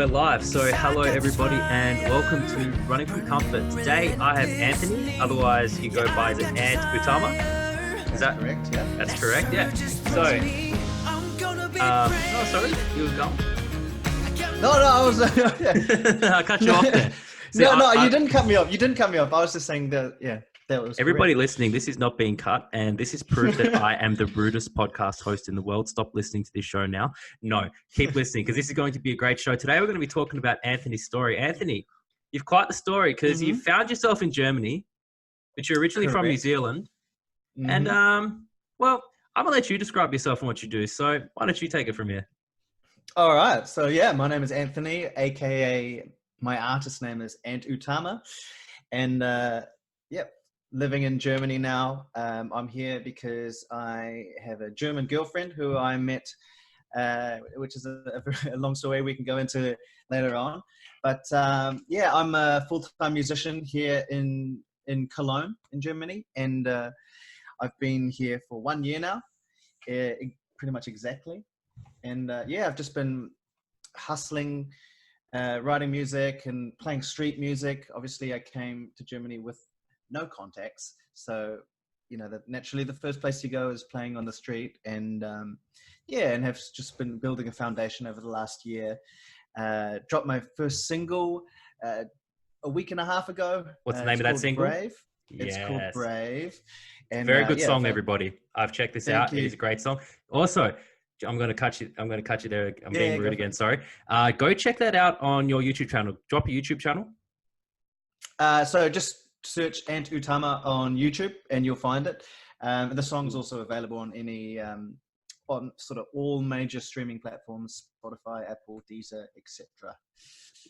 we're live. So hello everybody and welcome to Running from Comfort. Today I have Anthony, otherwise you go by the Ant Utama. Is that correct? Yeah. That's correct, yeah. So, sorry, you were gone? No, I was... I cut you off there. See, you didn't cut me off. You didn't cut me off. I was just saying that, that was everybody correct. listening, this is not being cut, and this is proof that I am the rudest podcast host in the world. Stop listening to this show now. No, keep listening, because this is going to be a great show. Today we're going to be talking about Anthony's story. Anthony, you've quite the story, because you found yourself in Germany, but you're originally from New Zealand. And, well, I'm going to let you describe yourself and what you do. So why don't you take it from here? All right. So, my name is Anthony, a.k.a. my artist name is Ant Utama. And, living in Germany now. I'm here because I have a German girlfriend who I met, which is a long story we can go into later on. But I'm a full-time musician here in Cologne, in Germany. And I've been here for 1 year now, pretty much exactly. And I've just been hustling, writing music and playing street music. Obviously, I came to Germany with no contacts, so naturally the first place you go is playing on the street, and and have just been building a foundation over the last year. Dropped my first single a week and a half ago. What's the name of that single? Brave. It's called Brave. And very good song, everybody. I've checked this out. It is a great song. Also, I'm going to cut you there. I'm being rude again. Sorry. Go check that out on your YouTube channel. Drop your YouTube channel. So just search Ant Utama on YouTube and you'll find it. The song's also available on on sort of all major streaming platforms: Spotify, Apple, Deezer, etc.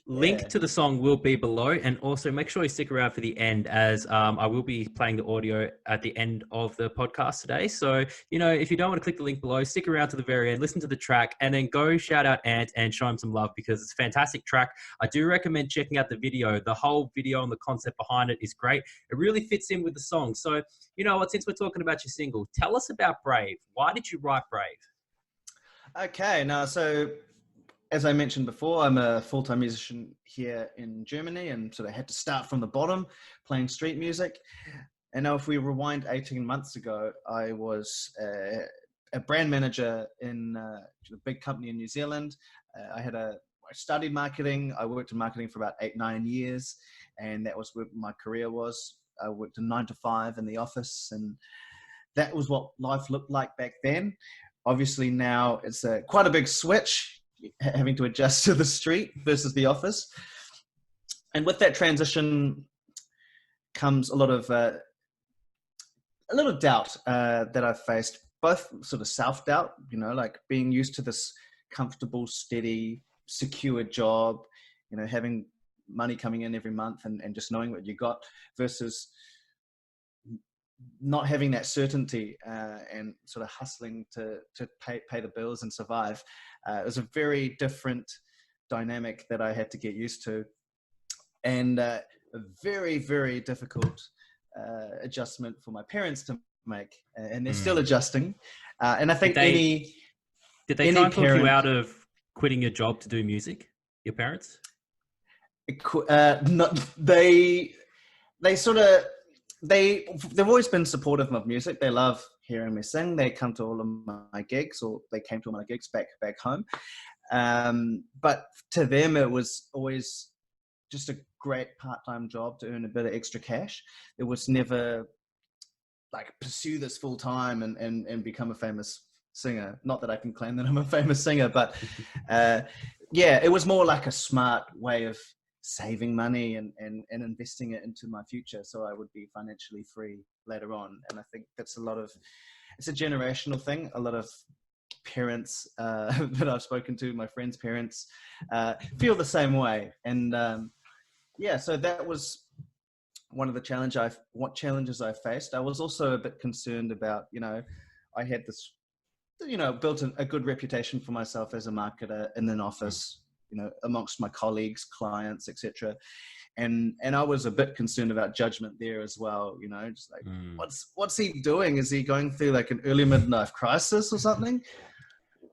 Link to the song will be below, and also make sure you stick around for the end, as I will be playing the audio at the end of the podcast today. So, if you don't want to click the link below, stick around to the very end, listen to the track, and then go shout out Ant and show him some love, because it's a fantastic track. I do recommend checking out the video. The whole video and the concept behind it is great. It really fits in with the song. So, since we're talking about your single, tell us about Brave. Why did you write Brave? Okay, so as I mentioned before, I'm a full-time musician here in Germany, and sort of had to start from the bottom playing street music. And now if we rewind 18 months ago, I was a brand manager in a big company in New Zealand. I studied marketing. I worked in marketing for about 8-9 years, and that was where my career was. I worked a 9 to 5 in the office, and that was what life looked like back then. Obviously now it's quite a big switch, having to adjust to the street versus the office. And with that transition comes a lot of doubt that I've faced, both sort of self-doubt, like being used to this comfortable, steady, secure job, having money coming in every month and just knowing what you got, versus not having that certainty and sort of hustling to pay the bills and survive. It was a very different dynamic that I had to get used to, and a very, very difficult adjustment for my parents to make, and they're still adjusting. And I think did they try and talk you out of quitting your job to do music? Your parents? They've always been supportive of music. They love hearing me sing. They come to all of my gigs, or they came to all my gigs back home. But to them, it was always just a great part-time job to earn a bit of extra cash. It was never like pursue this full time and become a famous singer. Not that I can claim that I'm a famous singer, but it was more like a smart way of saving money and investing it into my future, so I would be financially free later on. And I think it's a generational thing. A lot of parents that I've spoken to, my friends' parents, feel the same way. And so that was one of the challenges I faced. I was also a bit concerned about, I had this, built a good reputation for myself as a marketer in an office, amongst my colleagues, clients, etc. And I was a bit concerned about judgment there as well, just like, what's he doing? Is he going through like an early midlife crisis or something?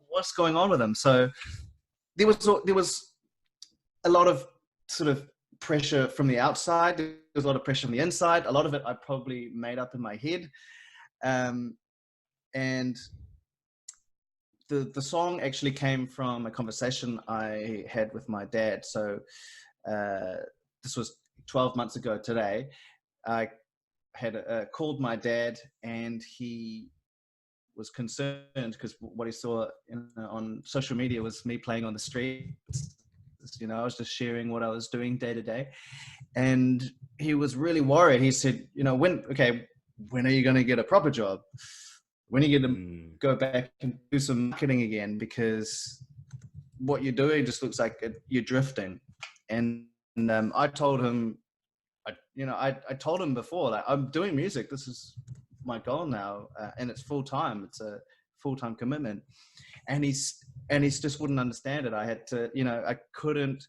What's going on with him? So there was a lot of sort of pressure from the outside. There was a lot of pressure from the inside. A lot of it I probably made up in my head. And the song actually came from a conversation I had with my dad. So this was 12 months ago today. I had called my dad, and he was concerned because what he saw on social media was me playing on the streets. I was just sharing what I was doing day to day, and he was really worried. He said, when are you going to get a proper job? When are you going to go back and do some marketing again? Because what you're doing just looks like you're drifting. And I told him, I told him before, like, I'm doing music. This is my goal now, and it's full time. It's a full time commitment, and he's just wouldn't understand it. I had to, I couldn't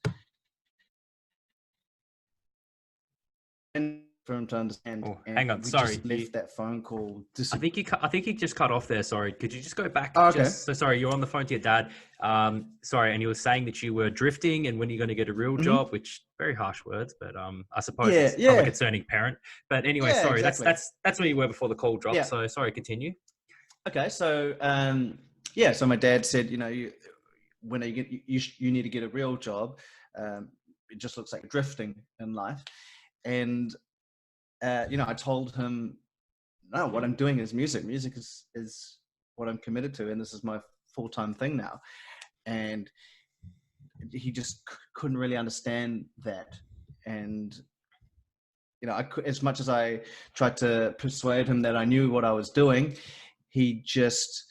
for him to understand. Oh, hang on, sorry. Just left that phone call. I think you just cut off there. Sorry, could you just go back? Oh, okay. So sorry, you're on the phone to your dad. Sorry, and you were saying that you were drifting, and when you're going to get a real job, which very harsh words, but I suppose I'm a concerning parent. But anyway, sorry, exactly. that's where you were before the call dropped. Yeah. So sorry, continue. Okay, so so my dad said, when you need to get a real job. It just looks like drifting in life, and I told him, no, what I'm doing is music. Music is what I'm committed to, and this is my full-time thing now. And he just couldn't really understand that. And as much as I tried to persuade him that I knew what I was doing, he just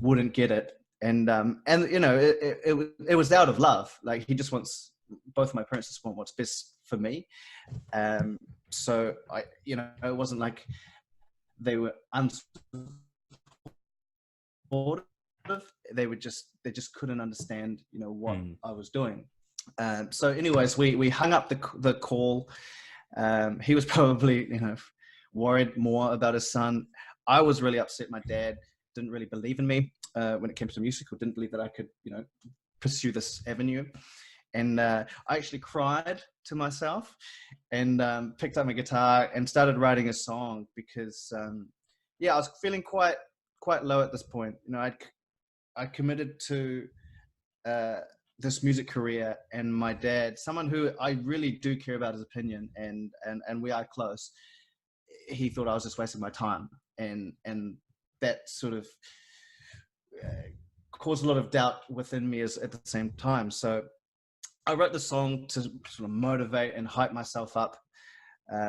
wouldn't get it. And it was out of love. Like, he just wants, both my parents just want what's best for me. So I, it wasn't like they were unsupportive. They just couldn't understand, what I was doing. So anyways, we hung up the call. He was probably, worried more about his son. I was really upset. My dad didn't really believe in me when it came to music, or didn't believe that I could, pursue this avenue. And I actually cried to myself, and picked up my guitar and started writing a song because, I was feeling quite low at this point. I committed to this music career, and my dad, someone who I really do care about his opinion, and we are close, he thought I was just wasting my time, and that sort of caused a lot of doubt within me at the same time. So I wrote the song to sort of motivate and hype myself up,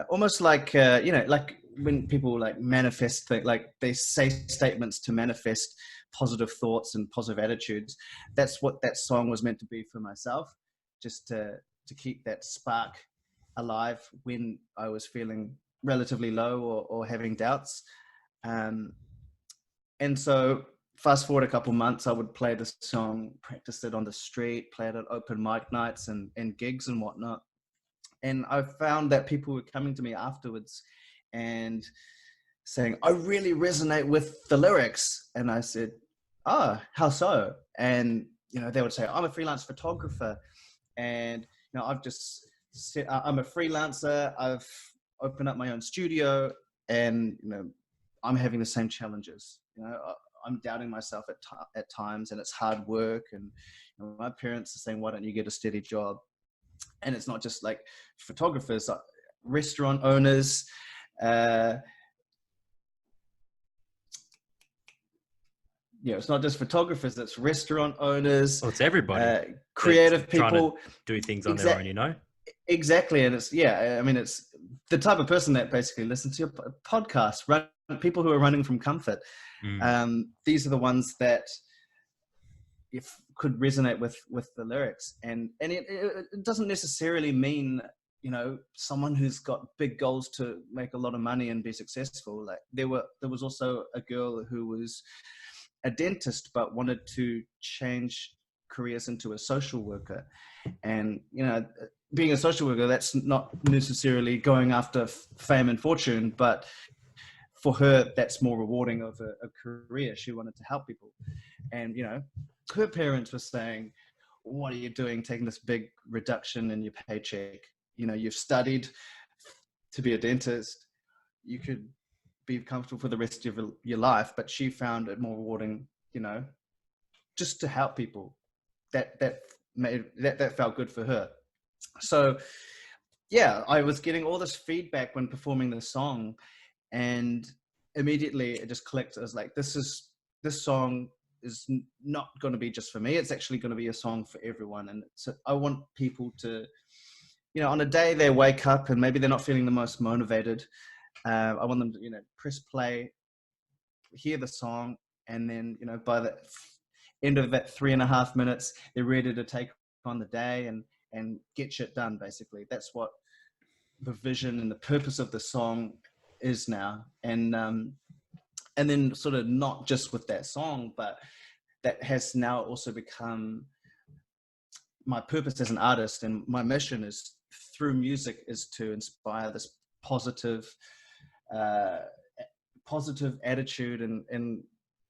almost like like when people like manifest things, like they say statements to manifest positive thoughts and positive attitudes. That's what that song was meant to be for myself, just to keep that spark alive when I was feeling relatively low or having doubts. And so fast forward a couple months, I would play this song, practice it on the street, play it at open mic nights and gigs and whatnot. And I found that people were coming to me afterwards and saying, I really resonate with the lyrics. And I said, how so? And, they would say, I'm a freelance photographer. And, I've just said, I'm a freelancer. I've opened up my own studio, and, I'm having the same challenges. I'm doubting myself at times, and it's hard work. And my parents are saying, why don't you get a steady job? And it's not just like photographers, restaurant owners, it's not just photographers, it's restaurant owners. Well, it's everybody. Creative people. To do things on their own, Exactly. And it's the type of person that basically listens to your podcast, people who are running from comfort. These are the ones that could resonate with the lyrics. And it doesn't necessarily mean, someone who's got big goals to make a lot of money and be successful. Like there was also a girl who was a dentist, but wanted to change careers into a social worker. And, being a social worker, that's not necessarily going after fame and fortune, but for her, that's more rewarding of a career. She wanted to help people. And, her parents were saying, what are you doing taking this big reduction in your paycheck? You know, you've studied to be a dentist. You could be comfortable for the rest of your life. But she found it more rewarding, you know, just to help people. That felt good for her. So yeah, I was getting all this feedback when performing the song, and immediately it just clicked. I was like, this song is not going to be just for me. It's actually going to be a song for everyone. And so I want people to, you know, on a day they wake up and maybe they're not feeling the most motivated, I want them to, you know, press play, hear the song, and then, you know, by the end of that 3.5 minutes, they're ready to take on the day and get shit done. Basically, that's what the vision and the purpose of the song is now. And then sort of not just with that song, but that has now also become my purpose as an artist. And my mission is, through music, is to inspire this positive attitude and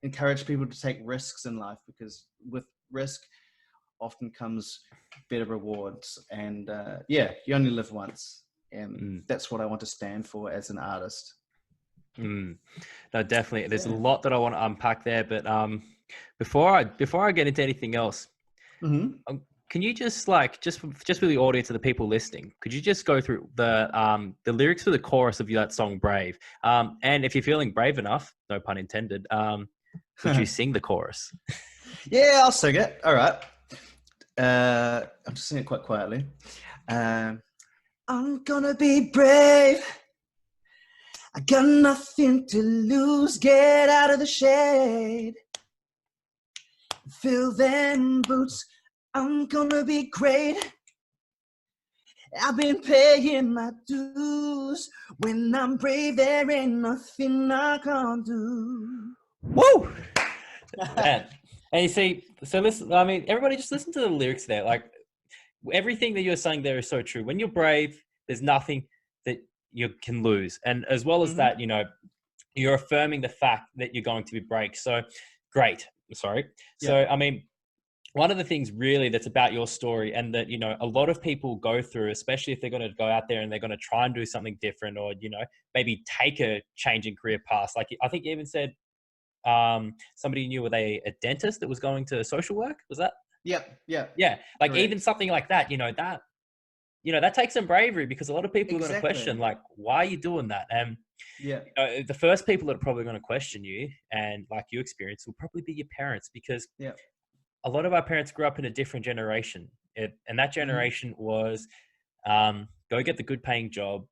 encourage people to take risks in life, because with risk often comes better rewards. And yeah, you only live once, and that's what I want to stand for as an artist. No, definitely. There's a lot that I want to unpack there, but before I get into anything else, can you just for the audience and the people listening, could you just go through the lyrics for the chorus of that song "Brave"? And if you're feeling brave enough, no pun intended, would you sing the chorus? Yeah, I'll sing it. All right. I'm just singing it quite quietly. I'm gonna be brave. I got nothing to lose. Get out of the shade. Fill them boots. I'm gonna be great. I've been paying my dues. When I'm brave, there ain't nothing I can't do. Woo! Man. And you see, so listen, I mean, everybody just listen to the lyrics there. Like, everything that you're saying there is so true. When you're brave, there's nothing that you can lose. And as well as that, you know, you're affirming the fact that you're going to be brave. So great. Sorry. Yeah. So, I mean, one of the things really that's about your story, and that, you know, a lot of people go through, especially if they're going to go out there and they're going to try and do something different, or, you know, maybe take a change in career path. Like, I think you even said somebody you knew, were they a dentist that was going to social work? Was that? Yeah. Like, correct. Even something like that, that takes some bravery, because a lot of people are going to question, like, why are you doing that? And the first people that are probably going to question you, and like you experience, will probably be your parents, because a lot of our parents grew up in a different generation, and that generation was go get the good paying job,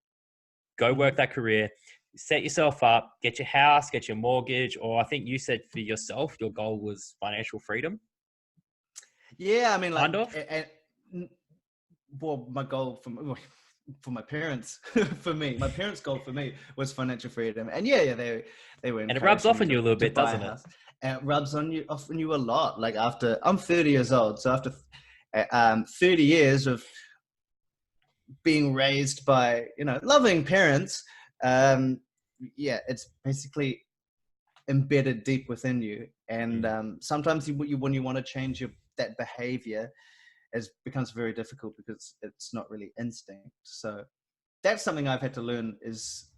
go work that career, set yourself up, get your house, get your mortgage, or I think you said for yourself, your goal was financial freedom. Yeah, I mean, like, kind of. Well, my goal for my parents, my parents' goal for me was financial freedom, and they were. And it rubs off on you a little bit, doesn't it? And it rubs off on you a lot. Like, after I'm 30 years old, so after 30 years of being raised by, you know, loving parents, it's basically embedded deep within you. And sometimes when you want to change that behavior, it becomes very difficult, because it's not really instinct. So that's something I've had to learn, is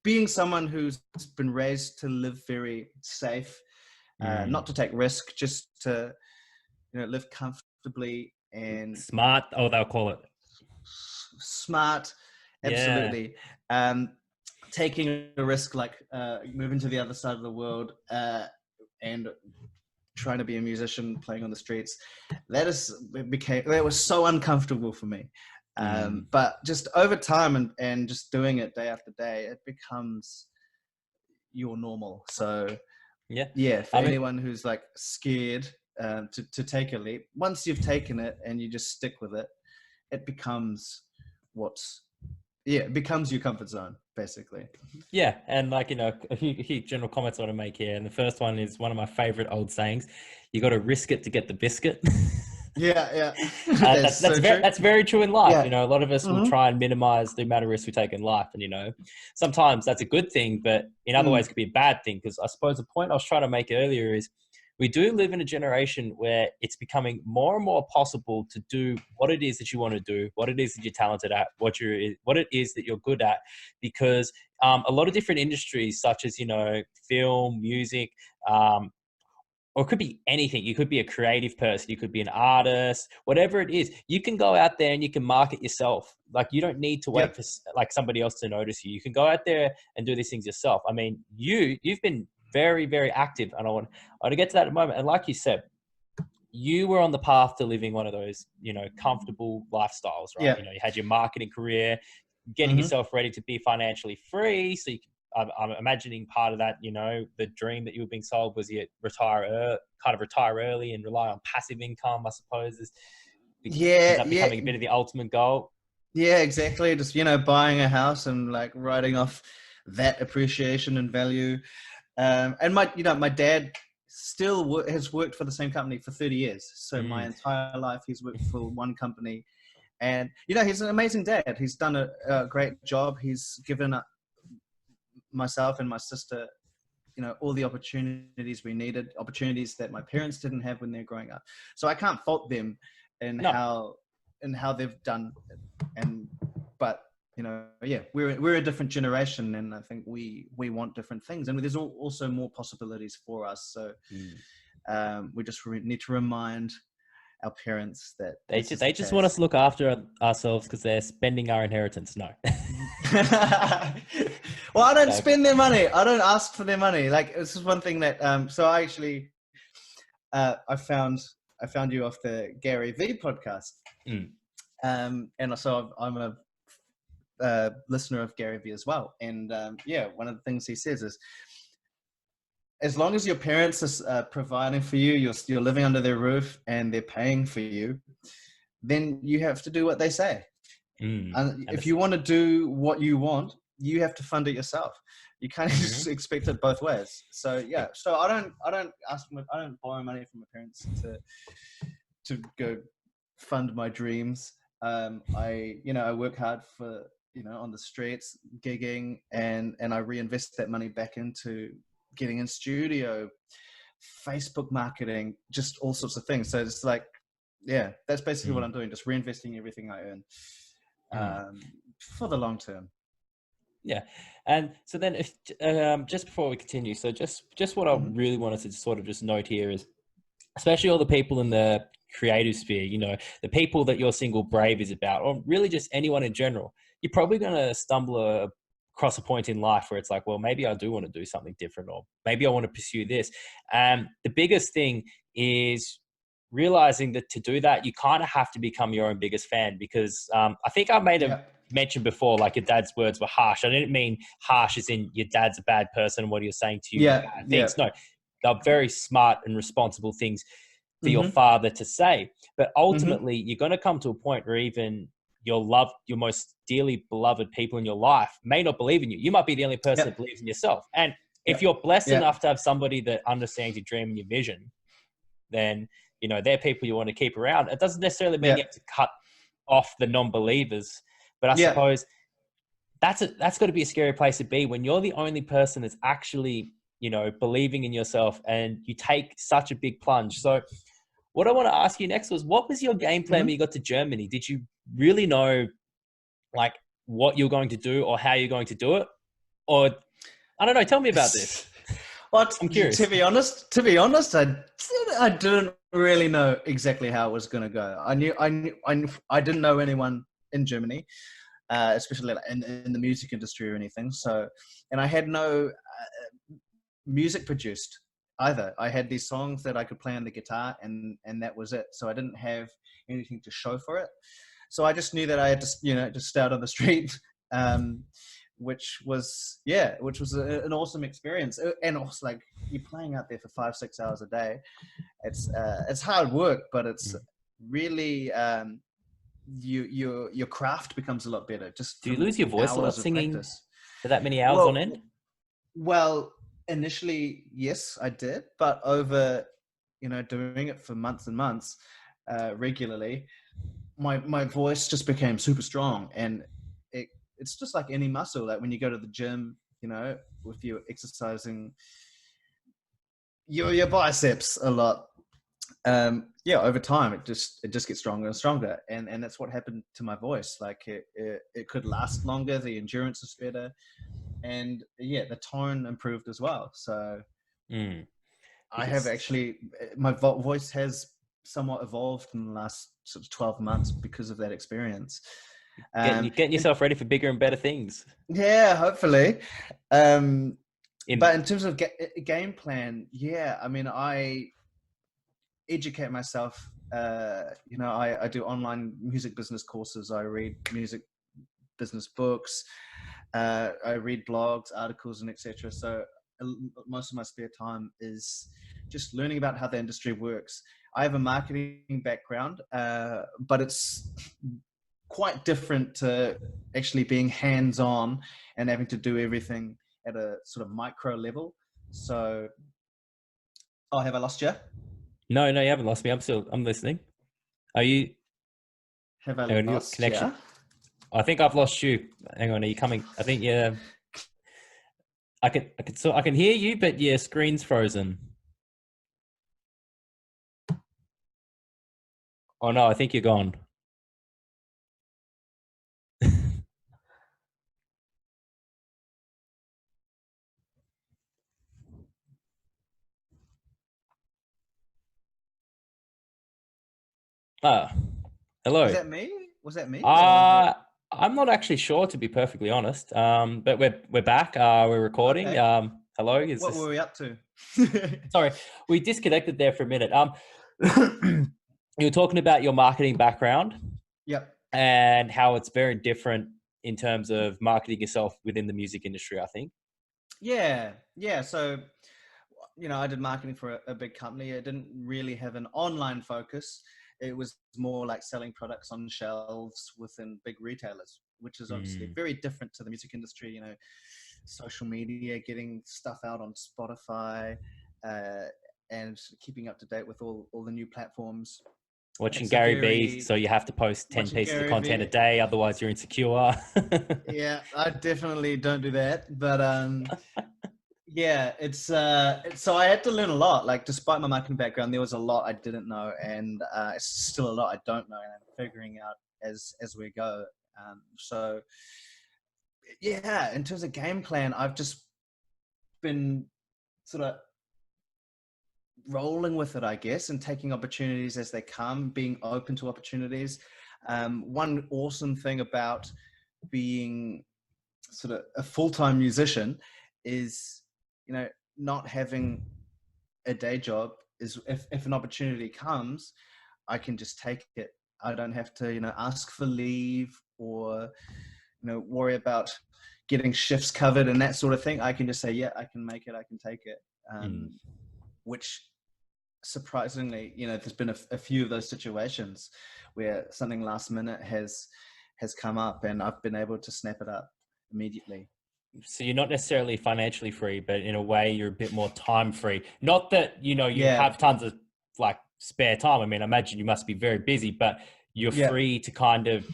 being someone who's been raised to live very safe, not to take risk, just to, you know, live comfortably and smart. Oh, they'll call it smart. Absolutely. Taking a risk, like moving to the other side of the world and trying to be a musician, playing on the streets, that was so uncomfortable for me. But just over time and just doing it day after day, it becomes your normal. So for anyone who's like scared to take a leap, once you've taken it and you just stick with it, it becomes it becomes your comfort zone, basically. Yeah, and like, you know, a few general comments I want to make here. And the first one is one of my favorite old sayings: "You got to risk it to get the biscuit." Yeah. That's very true in life. Yeah. You know, a lot of us will try and minimize the amount of risks we take in life, and, you know, sometimes that's a good thing, but in other ways it could be a bad thing. Because I suppose the point I was trying to make earlier is, we do live in a generation where it's becoming more and more possible to do what it is that you want to do, what it is that you're talented at, what it is that you're good at, because a lot of different industries, such as, you know, film, music, or it could be anything. You could be a creative person. You could be an artist, whatever it is. You can go out there and you can market yourself. Like, you don't need to wait Yep. for like somebody else to notice you. You can go out there and do these things yourself. I mean, you've been very, very active, and I want to get to that in a moment. And like you said, you were on the path to living one of those, you know, comfortable lifestyles, right? Yeah. You know, you had your marketing career, getting Mm-hmm. yourself ready to be financially free. So you can, I'm imagining part of that, you know, the dream that you were being sold was you kind of retire early and rely on passive income, I suppose, ends Yeah. up Yeah. becoming a bit of the ultimate goal. Yeah, exactly. Just, you know, buying a house and like writing off that appreciation and value. And my dad still has worked for the same company for 30 years. So my Mm. entire life, he's worked for one company. And, you know, he's an amazing dad. He's done a great job. He's given myself and my sister, you know, all the opportunities we needed, opportunities that my parents didn't have when they're growing up. So I can't fault them in No, how they've done it. And but you know, yeah, we're a different generation, and I think we want different things, and there's also more possibilities for us. So mm. we just need to remind our parents that They this just, is they the just want us case. to look after ourselves because they're spending our inheritance. No. Well, I don't No. spend their money. I don't ask for their money. Like, this is one thing that so I actually I found you off the Gary V podcast. Mm. And so I'm a listener of Gary Vee as well. And yeah, one of the things he says is, as long as your parents are providing for you, you're living under their roof and they're paying for you, then you have to do what they say. Mm. And And if it's, you want to do what you want, you have to fund it yourself. You can't just mhm. expect it both ways. So yeah, so I don't I don't borrow money from my parents to go fund my dreams. I work hard for, on the streets, gigging, and I reinvest that money back into getting in studio, Facebook marketing, just all sorts of things. So it's like, yeah, that's basically what Mm. I'm doing, just reinvesting everything I earn Mm. for the long term. Yeah. And so then if just before we continue, so just what I Mm-hmm. really wanted to sort of just note here is, especially all the people in the creative sphere, you know, the people that your single Brave is about, or really just anyone in general, you're probably going to stumble across a point in life where it's like, well, maybe I do want to do something different, or maybe I want to pursue this. The biggest thing is realizing that to do that, you kind of have to become your own biggest fan, because I think I made a Yeah. mention before, like, your dad's words were harsh. I didn't mean harsh as in your dad's a bad person and what he was saying to you were Yeah. bad Yeah. things. No, they're very smart and responsible things for your Mm-hmm. father to say. But Mm-hmm. ultimately, you're going to come to a point where even your most dearly beloved people in your life may not believe in you. You might be the only person that Yep. believes in yourself. And if Yep. you're blessed Yeah. enough to have somebody that understands your dream and your vision, then, you know, they're people you want to keep around. It doesn't necessarily mean Yeah. you have to cut off the non-believers, but I Yeah. suppose that's got to be a scary place to be when you're the only person that's actually, you know, believing in yourself, and you take such a big plunge. So what I want to ask you next was, what was your game plan when Mm-hmm. you got to Germany? Did you really know, like, what you're going to do or how you're going to do it? Or, I don't know, tell me about this. Well, I'm to curious. be honest, I didn't really know exactly how it was going to go. I didn't know anyone in Germany, especially like in the music industry or anything. So, and I had no music produced either. I had these songs that I could play on the guitar, and that was it. So I didn't have anything to show for it. So I just knew that I had to, just start on the street. Which was an awesome experience. And also, like, you're playing out there for 5-6 hours a day. It's hard work, but it's really your craft becomes a lot better just Do you lose your from voice a lot hours of singing practice. for that many hours on well end? well initially, yes, I did, but over doing it for months and months, regularly, my voice just became super strong. And it's just like any muscle. Like when you go to the gym, if you're exercising your biceps a lot. Yeah, over time it just gets stronger and stronger, and that's what happened to my voice. Like it could last longer, the endurance is better, and yeah, the tone improved as well. So Mm. I have Because actually, my voice has somewhat evolved in the last sort of 12 months because of that experience. getting And yourself ready for bigger and better things. yeah, hopefully. Um, In but in terms of game plan, yeah, I mean, I educate myself. I do online music business courses. I read music business books. I read blogs, articles, and etc. So most of my spare time is just learning about how the industry works. I have a marketing background, but it's quite different to actually being hands-on and having to do everything at a sort of micro level. So, oh, have I lost you? No, no, you haven't lost me. I'm listening. Are you? Have I Hang on, your lost connection. you? I think I've lost you. Hang on, are you coming? I think yeah. I can hear you, but yeah, screen's frozen. Oh no, I think you're gone. Ah, Was hello. that me? Was that me, or was it? I'm not actually sure, to be perfectly honest. But we're back. We're recording. Okay. Hello. Is What this? were we up to? Sorry, we disconnected there for a minute. You were talking about your marketing background Yep. and how it's very different in terms of marketing yourself within the music industry, I think. Yeah. Yeah. So, I did marketing for a big company. It didn't really have an online focus. It was more like selling products on shelves within big retailers, which is obviously Mm. very different to the music industry. Social media, getting stuff out on Spotify, uh, and keeping up to date with all the new platforms. Watching It's a Gary Vee, very so you have to post 10 watching pieces of Gary content a Vee. day, otherwise you're insecure. Yeah, I definitely don't do that, but yeah, so I had to learn a lot. Like, despite my marketing background, there was a lot I didn't know, and it's still a lot I don't know, and I'm figuring out as we go. So yeah, in terms of game plan, I've just been sort of rolling with it, I guess, and taking opportunities as they come, being open to opportunities. One awesome thing about being sort of a full-time musician is, not having a day job is if an opportunity comes, I can just take it. I don't have to, ask for leave or, worry about getting shifts covered and that sort of thing. I can just say, yeah, I can make it. I can take it. Mm. Which surprisingly, there's been a few of those situations where something last minute has come up and I've been able to snap it up immediately. So you're not necessarily financially free, but in a way you're a bit more time free. Not that, you Yeah. have tons of like spare time. I mean, I imagine you must be very busy, but you're Yeah. free to kind of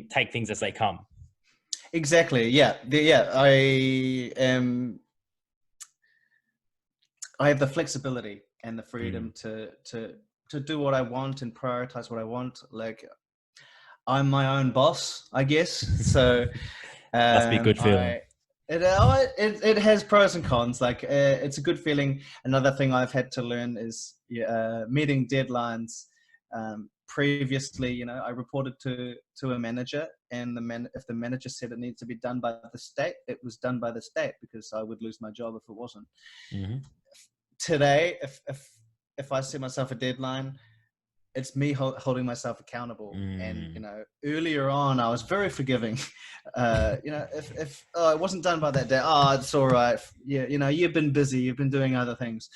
take things as they come. Exactly. Yeah. Yeah. I have the flexibility and the freedom Mm. to do what I want and prioritize what I want. Like, I'm my own boss, I guess. So Must be a good feeling. I it has pros and cons. Like, it's a good feeling. Another thing I've had to learn is meeting deadlines. Previously, I reported to a manager, and if the manager said it needs to be done by the state, it was done by the state because I would lose my job if it wasn't. Mm-hmm. Today, if I set myself a deadline, it's me holding myself accountable. And Mm. earlier on, I was very forgiving. If it wasn't done by that day, it's all right. Yeah, you've been busy, you've been doing other things.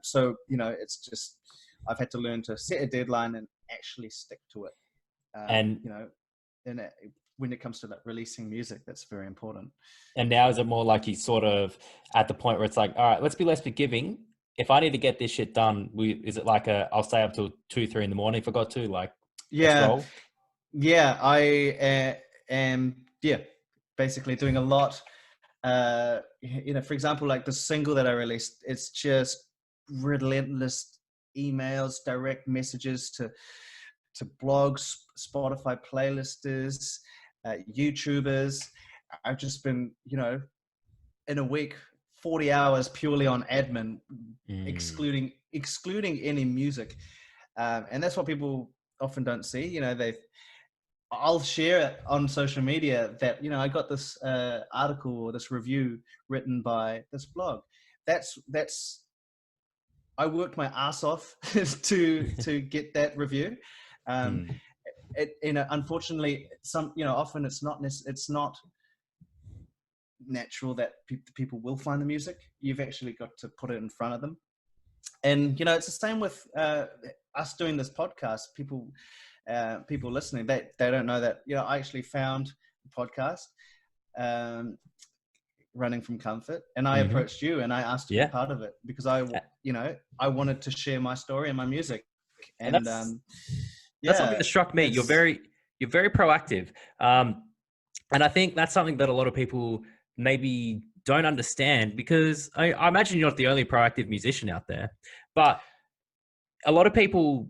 So it's just I've had to learn to set a deadline and actually stick to it. And And when it comes to like releasing music, that's very important. now is it more like you sort of at the point where it's like, all right, let's be less forgiving. If I need to get this shit done, is it like I'll stay up till 2, 3 in the morning if I got to, like, let's Yeah, roll. yeah, I am. Yeah, basically doing a lot. For example, like the single that I released, it's just relentless emails, direct messages to blogs, Spotify playlisters, YouTubers. I've just been, in a week, 40 hours purely on admin, excluding any music. And that's what people often don't see. I'll share it on social media that, I got this article or this review written by this blog. That's I worked my ass off to get that review. Unfortunately, often it's not natural that people will find the music. You've actually got to put it in front of them. And, it's the same with us doing this podcast. People listening, they don't know that, I actually found the podcast Running from Comfort, and I approached you and I asked to be part of it because I wanted to share my story and my music. And that's something that struck me. You're very proactive. And I think that's something that a lot of people maybe don't understand, because I imagine you're not the only proactive musician out there, but a lot of people,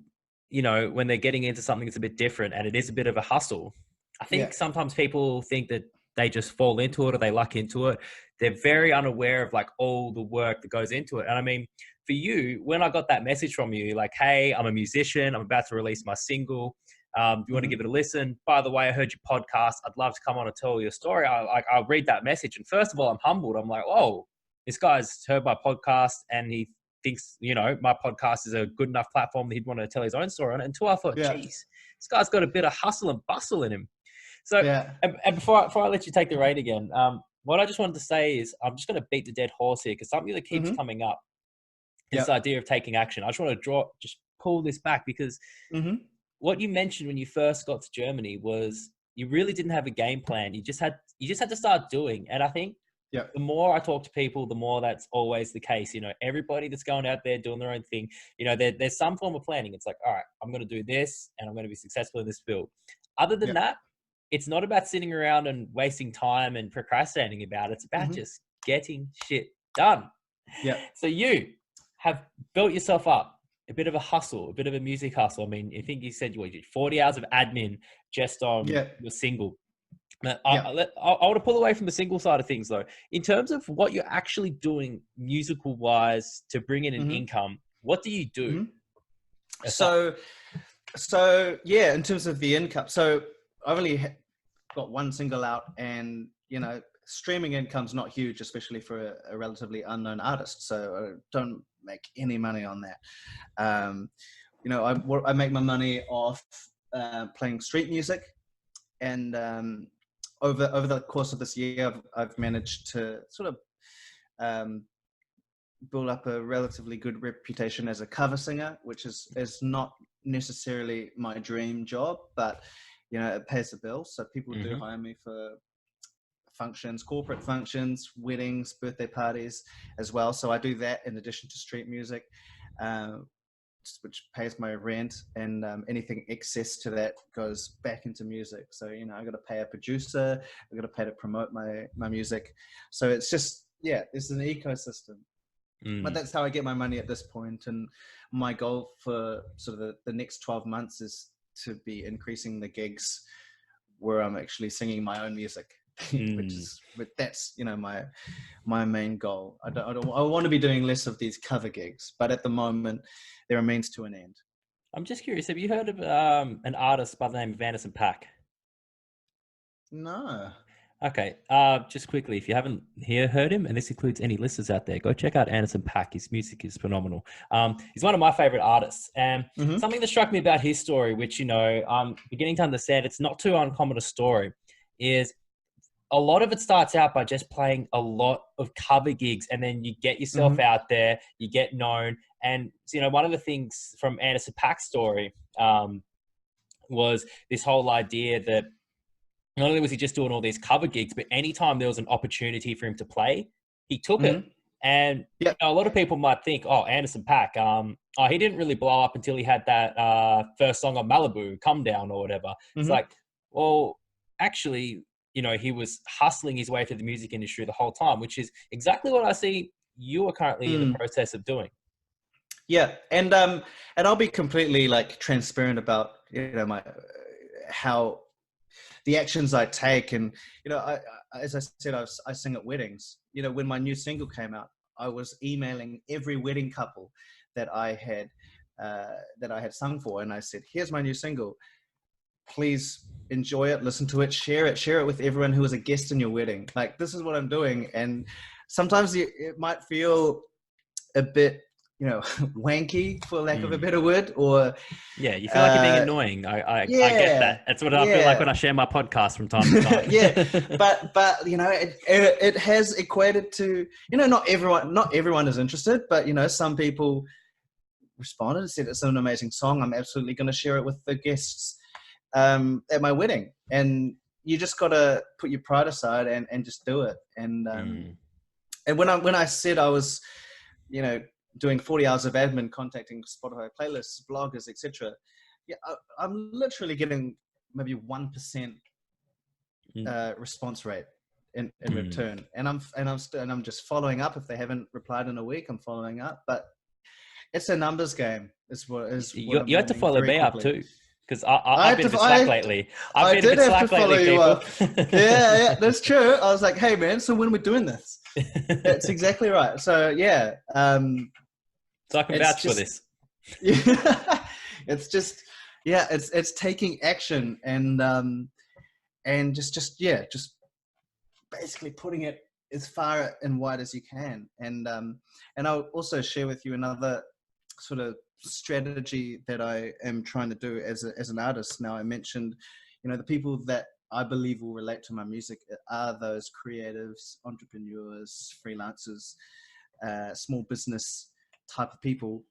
when they're getting into something that's a bit different and it is a bit of a hustle, I think sometimes people think that they just fall into it or they luck into it. They're very unaware of like all the work that goes into it. And I mean, for you, when I got that message from you, like, hey, I'm a musician, I'm about to release my single. Do you want to give it a listen? By the way, I heard your podcast. I'd love to come on and tell your story. I'll read that message. And first of all, I'm humbled. I'm like, oh, this guy's heard my podcast and he thinks, my podcast is a good enough platform that he'd want to tell his own story on it. And two, I thought, geez, this guy's got a bit of hustle and bustle in him. So, and before I let you take the rein again, what I just wanted to say is I'm just going to beat the dead horse here, because something that keeps coming up is this idea of taking action. I just want to pull this back, because what you mentioned when you first got to Germany was you really didn't have a game plan. You just had to start doing. And I think the more I talk to people, the more that's always the case. Everybody that's going out there doing their own thing, there's some form of planning. It's like, all right, I'm going to do this and I'm going to be successful in this field. Other than that, it's not about sitting around and wasting time and procrastinating about it. It's about just getting shit done. Yeah. So you have built yourself up a bit of a hustle, a bit of a music hustle. I mean, I think you said you did 40 hours of admin just on your single. Now, I want to pull away from the single side of things, though. In terms of what you're actually doing musical-wise to bring in an income, what do you do? So in terms of the income, so I've only got one single out, and streaming income's not huge, especially for a relatively unknown artist. So I don't make any money on that. I make my money off playing street music, and over the course of this year, I've managed to sort of build up a relatively good reputation as a cover singer, which is not necessarily my dream job, but it pays the bills. So people do hire me for functions, corporate functions, weddings, birthday parties as well. So I do that in addition to street music, which pays my rent, and anything excess to that goes back into music. So, I got to pay a producer, I got to pay to promote my music. So it's just, it's an ecosystem. But that's how I get my money at this point. And my goal for sort of the next 12 months is to be increasing the gigs where I'm actually singing my own music, but that's, my main goal. I want to be doing less of these cover gigs, but at the moment there are means to an end. I'm just curious, have you heard of an artist by the name of Anderson .Paak? No. Okay, just quickly, if you haven't heard him, and this includes any listeners out there, go check out Anderson .Paak. His music is phenomenal. He's one of my favorite artists, and something that struck me about his story, which I'm beginning to understand, it's not too uncommon a story, is a lot of it starts out by just playing a lot of cover gigs, and then you get yourself out there, you get known, and one of the things from Anderson .Paak's story was this whole idea that not only was he just doing all these cover gigs, but anytime there was an opportunity for him to play, he took it. And a lot of people might think, oh, Anderson .Paak, he didn't really blow up until he had that first song on Malibu, Come Down or whatever. It's like, well, actually, he was hustling his way through the music industry the whole time, which is exactly what I see you are currently in the process of doing. Yeah, and I'll be completely like transparent about my how the actions I take, and as I said, I sing at weddings. When my new single came out, I was emailing every wedding couple that I had sung for, and I said, "Here's my new single. Please enjoy it, listen to it, share it with everyone who is a guest in your wedding. Like, this is what I'm doing." And sometimes it might feel a bit, wanky, for lack of a better word, or yeah, you feel like you're being annoying. I get yeah, that. That's what I feel like yeah, when I share my podcast from time to yeah. time. But it has equated to, not everyone is interested, but some people responded and said it's an amazing song. I'm absolutely going to share it with the guests at my wedding. And you just got to put your pride aside and just do it. And when I said I was, doing 40 hours of admin, contacting Spotify playlists, bloggers, etc. Yeah, I'm literally getting maybe 1% response rate in return, and I'm just following up. If they haven't replied in a week, I'm following up. But it's a numbers game. Is what I'm You had to learning follow very me up quickly. too, because I've been a bit slack lately. I've I been a did bit have to slack follow lately, you people. up. Yeah, that's true. I was like, hey man, so when are we doing this? That's exactly right. So yeah, So I can it's vouch for just this. it's just it's taking action and just basically putting it as far and wide as you can. And I'll also share with you another sort of strategy that I am trying to do as an artist. Now, I mentioned, the people that I believe will relate to my music are those creatives, entrepreneurs, freelancers, small business type of people.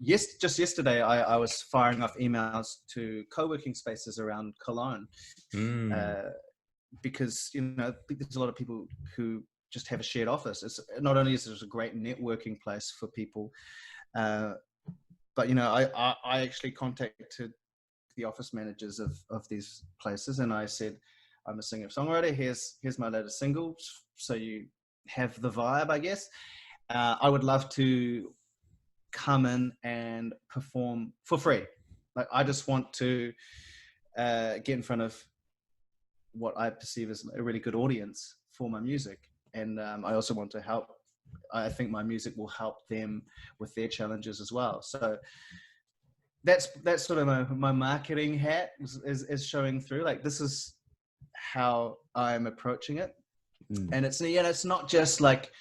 Just yesterday, I was firing off emails to co-working spaces around Cologne, because there's a lot of people who just have a shared office. It's not only is it a great networking place for people, but I actually contacted the office managers of these places, and I said, I'm a singer-songwriter. Here's my latest single, so you have the vibe, I guess. I would love to come in and perform for free. Like, I just want to get in front of what I perceive as a really good audience for my music. And I also want to help. I think my music will help them with their challenges as well. So that's sort of my marketing hat is showing through. Like, this is how I'm approaching it. And it's not just like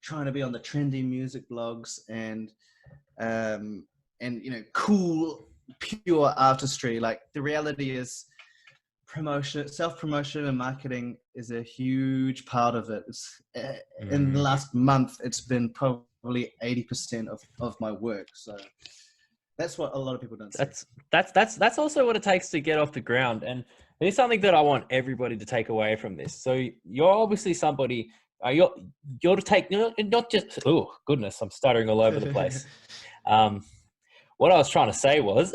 trying to be on the trendy music blogs and cool, pure artistry. Like, the reality is, self-promotion and marketing is a huge part of it. It's in the last month, it's been probably 80% of my work. So that's what a lot of people don't see. That's also what it takes to get off the ground. And it's something that I want everybody to take away from this. So you're obviously somebody, you're to take, not just, oh goodness, I'm stuttering all over the place. What I was trying to say was,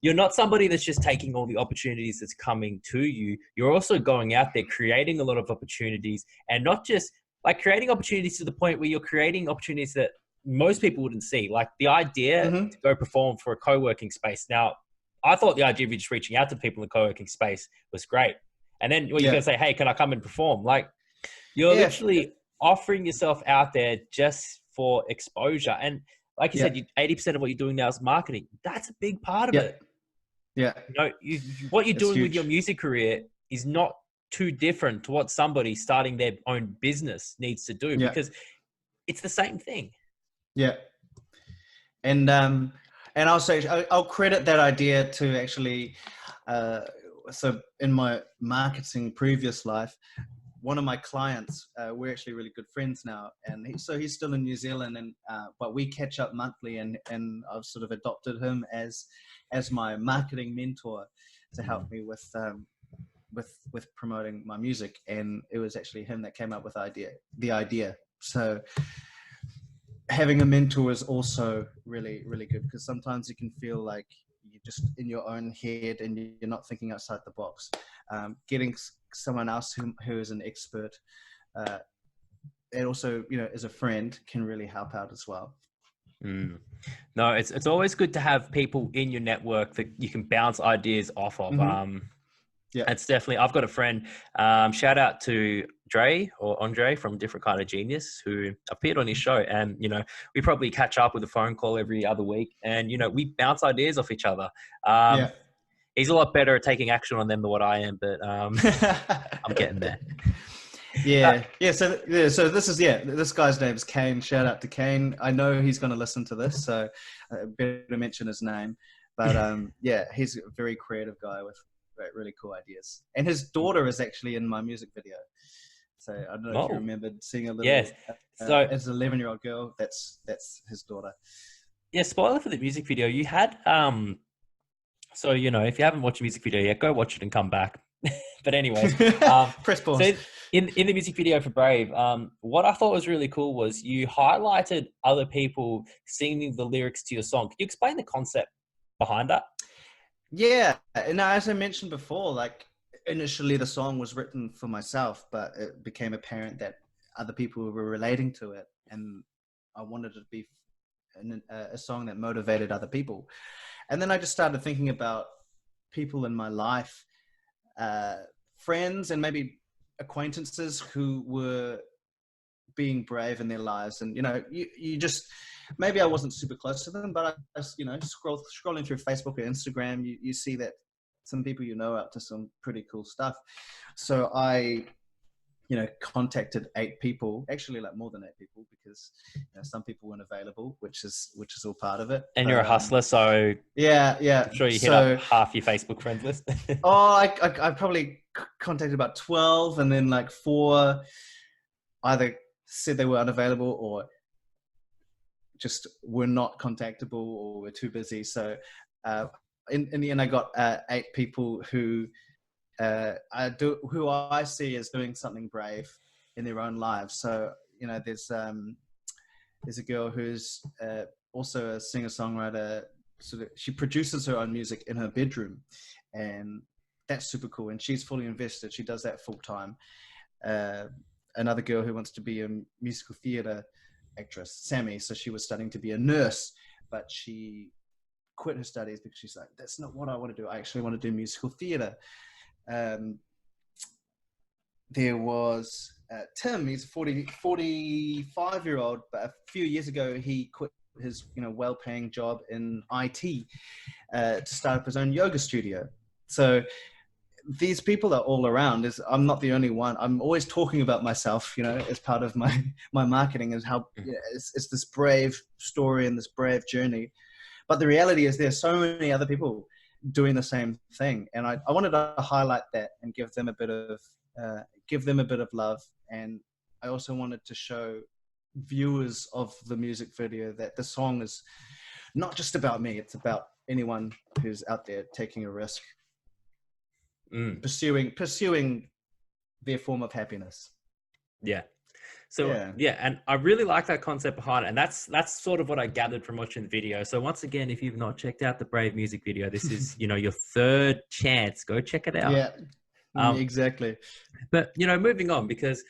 you're not somebody that's just taking all the opportunities that's coming to you. You're also going out there, creating a lot of opportunities, and not just like creating opportunities to the point where you're creating opportunities that most people wouldn't see. Like the idea to go perform for a co-working space. Now, I thought the idea of you just reaching out to people in the co-working space was great. And then you're going to say, hey, can I come and perform? Like, you're literally offering yourself out there just for exposure. And like you said, 80% of what you're doing now is marketing. That's a big part of it. Yeah. What you're doing with your music career is not too different to what somebody starting their own business needs to do, because it's the same thing. Yeah. And I'll credit that idea to actually, so in my marketing previous life, one of my clients, we're actually really good friends now, and he's still in New Zealand, and but we catch up monthly, and I've sort of adopted him as my marketing mentor to help me with promoting my music. And it was actually him that came up with the idea. So having a mentor is also really, really good, because sometimes you can feel like you're just in your own head and you're not thinking outside the box. Getting someone else who is an expert and also, you know, as a friend, can really help out as well. Mm. No, it's always good to have people in your network that you can bounce ideas off of. Yeah. It's definitely, I've got a friend, shout out to Dre or Andre from Different Kind of Genius, who appeared on his show. And, you know, we probably catch up with a phone call every other week, and, you know, we bounce ideas off each other. Yeah. He's a lot better at taking action on them than what I am, but I'm getting there. Yeah. So this is, this guy's name is Kane. Shout out to Kane. I know he's going to listen to this, so I better mention his name. But yeah, he's a very creative guy with really cool ideas. And his daughter is actually in my music video. So I don't know if you remembered seeing a little, yes. So as an 11-year-old girl, that's his daughter. Yeah, spoiler for the music video. You had, so, you know, if you haven't watched the music video yet, go watch it and come back. But anyway, press pause. So in the music video for Brave, what I thought was really cool was you highlighted other people singing the lyrics to your song. Can you explain the concept behind that? Yeah, and as I mentioned before, like initially the song was written for myself, but it became apparent that other people were relating to it, and I wanted it to be a song that motivated other people. And then I just started thinking about people in my life, friends and maybe acquaintances who were being brave in their lives. And, you know, you just, maybe I wasn't super close to them, but I just, you know, scrolling through Facebook or Instagram, you see that some people, you know, up to some pretty cool stuff. So I, you know, contacted 8 people, actually like more than 8 people, because, you know, some people weren't available, which is all part of it. And you're a hustler, so yeah. I'm sure you hit up half your Facebook friend list. I probably contacted about 12, and then like 4 either said they were unavailable or just were not contactable or were too busy. So in the end, I got 8 people who I see as doing something brave in their own lives. So, you know, there's a girl who's also a singer-songwriter. So she produces her own music in her bedroom, and that's super cool. And she's fully invested. She does that full time. Another girl who wants to be a musical theater actress, Sammy. So she was studying to be a nurse, but she quit her studies because she's like, that's not what I want to do. I actually want to do musical theater. There was Tim. He's a 45-year-old, but a few years ago he quit his, you know, well-paying job in IT to start up his own yoga studio. So these people are all around. I'm not the only one. I'm always talking about myself, you know, as part of my marketing, is how, you know, it's this brave story and this brave journey. But the reality is there's so many other people doing the same thing. And I wanted to highlight that and give them a bit of love. And I also wanted to show viewers of the music video that the song is not just about me. It's about anyone who's out there taking a risk, pursuing their form of happiness. Yeah. So yeah, and I really like that concept behind it, and that's sort of what I gathered from watching the video. So once again, if you've not checked out the Brave music video, this is, you know, your 3rd chance. Go check it out. Yeah, exactly. But, you know, moving on, because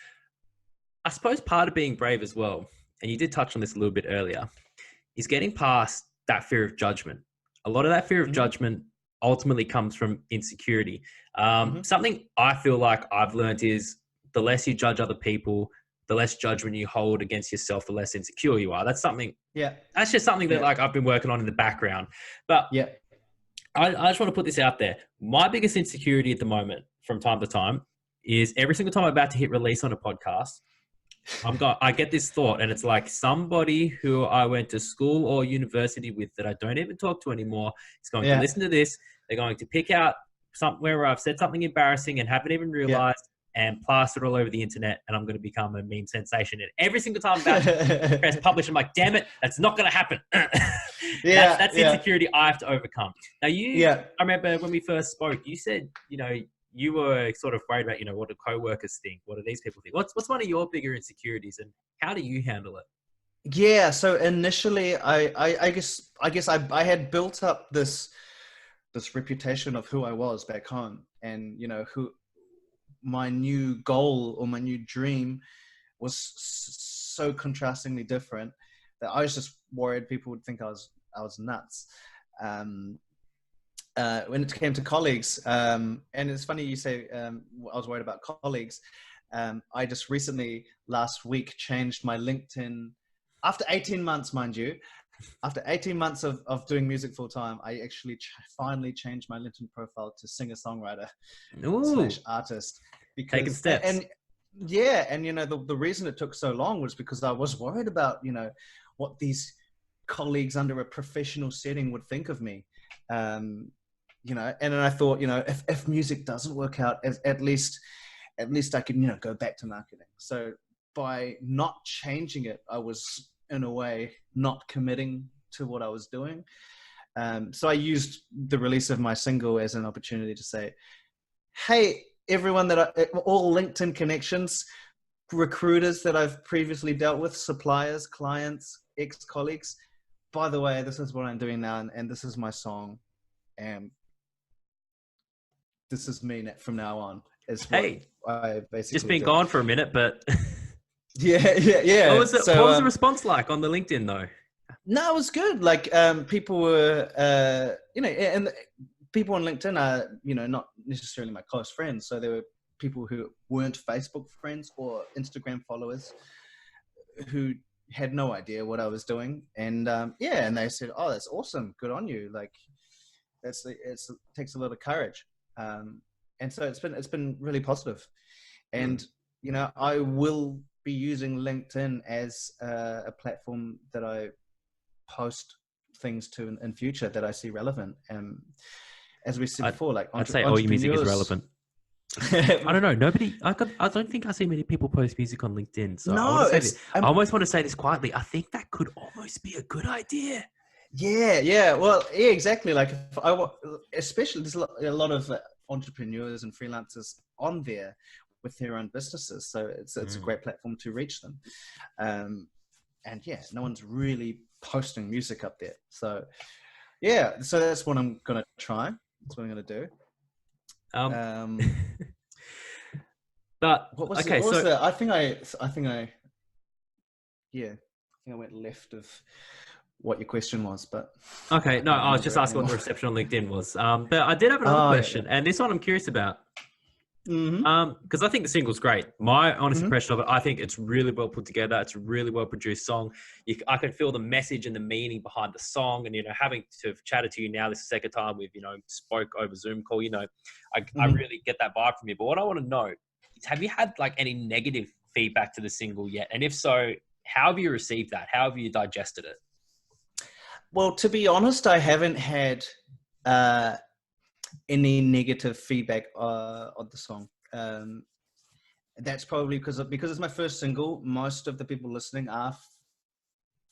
I suppose part of being brave as well, and you did touch on this a little bit earlier, is getting past that fear of judgment. A lot of that fear of judgment ultimately comes from insecurity. Something I feel like I've learned is the less you judge other people, the less judgment you hold against yourself, the less insecure you are. That's something. Yeah. That's just something that like I've been working on in the background. But I just want to put this out there. My biggest insecurity at the moment, from time to time, is every single time I'm about to hit release on a podcast, I get this thought, and it's like somebody who I went to school or university with that I don't even talk to anymore is going to listen to this. They're going to pick out somewhere where I've said something embarrassing and haven't even realized, and plaster it all over the internet, and I'm going to become a meme sensation. And every single time I'm about to press publish, I'm like, damn it, that's not going to happen. That's the insecurity I have to overcome. Now, I remember when we first spoke, you said, you know, you were sort of worried about, you know, what do coworkers think? What do these people think? What's one of your bigger insecurities, and how do you handle it? Yeah. So initially, I guess I had built up this reputation of who I was back home, and, you know, who my new goal or my new dream was so contrastingly different that I was just worried people would think I was nuts. When it came to colleagues, and it's funny you say I was worried about colleagues. I just recently, last week, changed my LinkedIn after 18 months, mind you. After 18 months of doing music full time, I actually finally changed my LinkedIn profile to singer-songwriter / artist. Because, taking steps. And yeah, and the reason it took so long was because I was worried about what these colleagues under a professional setting would think of me. And then I thought, if music doesn't work out, at least I can go back to marketing. So by not changing it, I was in a way not committing to what I was doing. So I used the release of my single as an opportunity to say, hey, everyone all LinkedIn connections, recruiters that I've previously dealt with, suppliers, clients, ex-colleagues, by the way, this is what I'm doing now, and this is my song, and this is me from now on. Hey, I basically just been did. gone for a minute, but yeah. What was the response like on the LinkedIn though? No, it was good. Like people were, and people on LinkedIn are, not necessarily my close friends. So there were people who weren't Facebook friends or Instagram followers who had no idea what I was doing. And and they said, oh, that's awesome. Good on you. Like it takes a lot of courage. And so it's been really positive. And, I will be using LinkedIn as a platform that I post things to in future that I see relevant. As we said before, like I'd say all your music is relevant. I don't know. I don't think I see many people post music on LinkedIn. So I almost want to say this quietly. I think that could almost be a good idea. Yeah. Well, yeah, exactly. Like especially there's a lot of entrepreneurs and freelancers on there with their own businesses. So it's a great platform to reach them. And yeah, no one's really posting music up there. So yeah, so that's what I'm going to try. That's what I'm going to do. But what was okay, it? so I think I went left of what your question was, but okay, no, I was just asking what the reception on LinkedIn was. But I did have another question, and this one I'm curious about. Because I think the single's great. My honest impression of it, I think it's really well put together. It's a really well produced song. I can feel the message and the meaning behind the song. And having to have chatted to you now, this is the second time we've spoke over Zoom call. I really get that vibe from you. But what I want to know is, have you had like any negative feedback to the single yet? And if so, how have you received that? How have you digested it? Well, to be honest, I haven't had any negative feedback on the song. That's probably because it's my first single. Most of the people listening are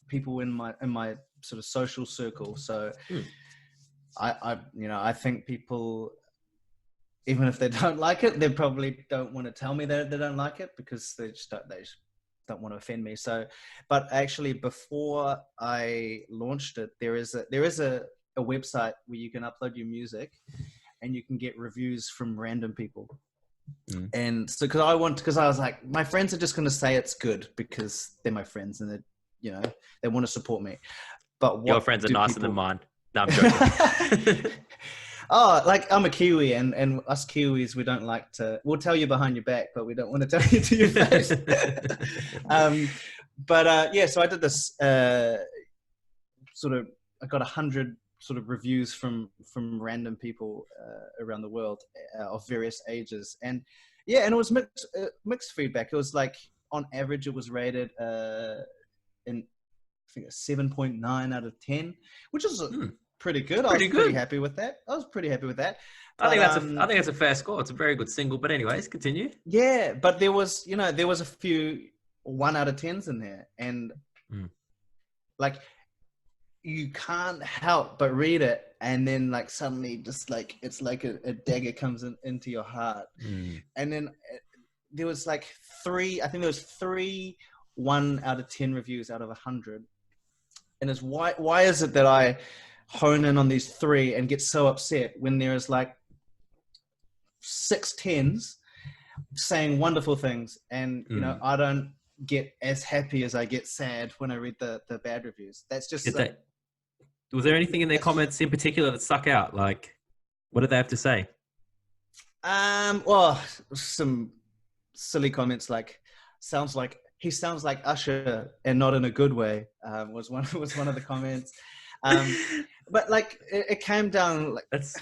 people in my sort of social circle. So I think people, even if they don't like it, they probably don't want to tell me that they don't like it because they just don't want to offend me. So, but actually before I launched it, there is a website where you can upload your music and you can get reviews from random people. And so because I was like, my friends are just going to say it's good because they're my friends and they want to support me. But your friends are nicer than mine. No, I'm joking. Oh, like I'm a Kiwi, and us Kiwis, we don't like to. We'll tell you behind your back, but we don't want to tell you to your face. So I did this I got 100 sort of reviews from random people around the world of various ages, and it was mixed feedback. It was like on average, it was rated in I think a 7.9 out of 10, which is pretty good. I was pretty happy with that. I think that's a fair score. It's a very good single. But anyways, continue. Yeah, but there was a few 1 out of 10s in there, and like you can't help but read it, and then like suddenly just like it's like a dagger comes into your heart, and then there was like three 1 out of 10 reviews out of 100, and it's why is it that I hone in on these 3 and get so upset when there is like 6 10s saying wonderful things, and I don't get as happy as I get sad when I read the bad reviews. That's just was there anything in their comments in particular that stuck out? Like, what did they have to say? Well, some silly comments like he sounds like Usher and not in a good way. Was one of the comments. But like it came down like that's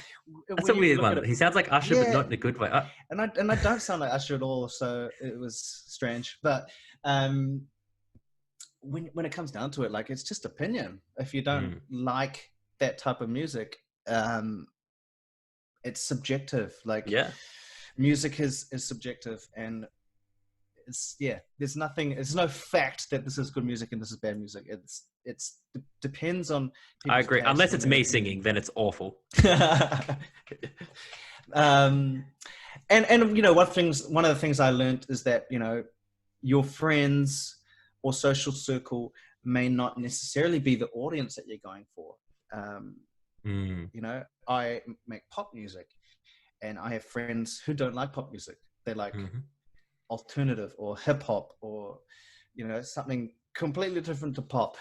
a weird one. He sounds like Usher, but not in a good way. And I don't sound like Usher at all, so it was strange. But when it comes down to it, like it's just opinion. If you don't like that type of music, it's subjective. Like music is subjective, and there's no fact that this is good music and this is bad music. It depends on I agree. Unless it's me singing, then it's awful. And you know, one of the things I learned is that, you know, your friends or social circle may not necessarily be the audience that you're going for. You know, I make pop music, and I have friends who don't like pop music. They like alternative or hip hop, or, you know, something completely different to pop.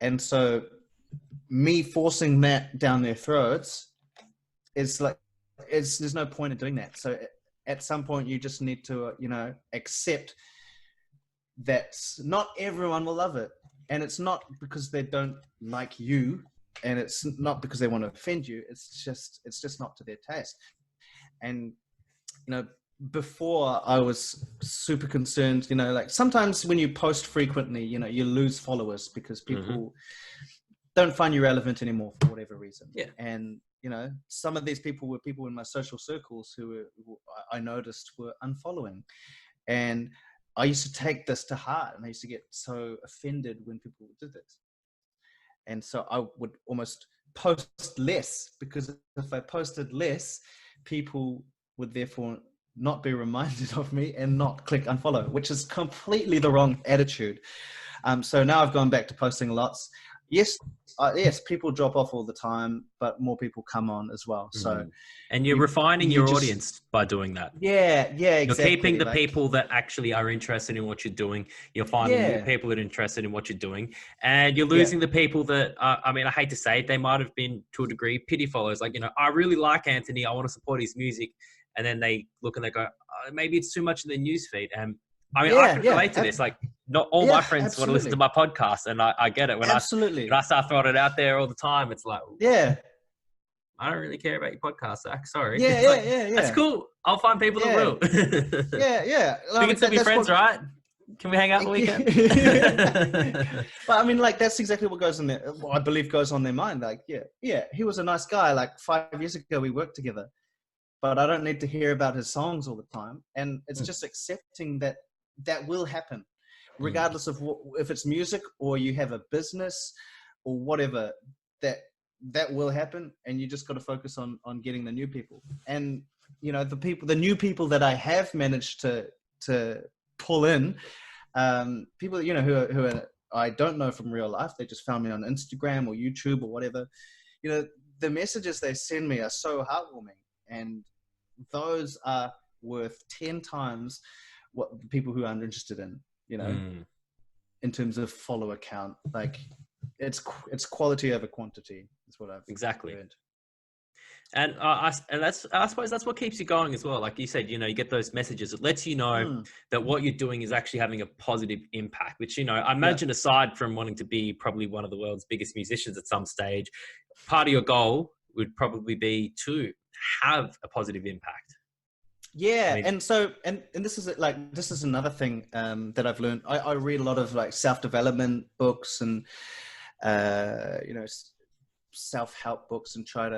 And so me forcing that down their throats is like, there's no point in doing that. So at some point you just need to, you know, accept that not everyone will love it. And it's not because they don't like you, and it's not because they want to offend you. It's just not to their taste. And, you know, before I was super concerned, you know, like sometimes when you post frequently, you know, you lose followers because people don't find you relevant anymore for whatever reason. Yeah. And, you know, some of these people were people in my social circles who I noticed were unfollowing. And I used to take this to heart, and I used to get so offended when people did this. And so I would almost post less, because if I posted less, people would therefore not be reminded of me and not click unfollow, which is completely the wrong attitude. So now I've gone back to posting lots. Yes, people drop off all the time, but more people come on as well. So, and you're refining your audience by doing that. Yeah, exactly. You're keeping the people that actually are interested in what you're doing. You're finding new people that are interested in what you're doing, and you're losing the people that, I mean, I hate to say it, they might have been to a degree pity followers. Like, you know, I really like Anthony, I want to support his music, and then they look and they go, maybe it's too much in their newsfeed. And I mean, I can relate to this. Like, not all my friends want to listen to my podcast, and I get it. When I start throwing it out there all the time, it's like, I don't really care about your podcast, Zach. Sorry. That's cool. I'll find people that will. We can still be friends, right? Can we hang out the weekend? But I mean, like, that's exactly what goes on there. I believe goes on their mind. Like, he was a nice guy. Like 5 years ago, we worked together, but I don't need to hear about his songs all the time. And it's just accepting that will happen, regardless of if it's music or you have a business or whatever. That will happen, and you just got to focus on getting the new people. And, you know, the new people that I have managed to pull in, people, you know, who are I don't know from real life. They just found me on Instagram or YouTube or whatever. You know, the messages they send me are so heartwarming, and those are worth 10 times what the people who aren't interested in, you know, in terms of follower count. Like, it's quality over quantity is what I've learned. And I suppose that's what keeps you going as well. Like you said, you know, you get those messages. It lets you know that what you're doing is actually having a positive impact, which, you know, I imagine aside from wanting to be probably one of the world's biggest musicians at some stage, part of your goal would probably be to have a positive impact. Yeah. I mean, and so, and this is another thing that I've learned. I read a lot of like self-development books and, you know, self-help books, and trying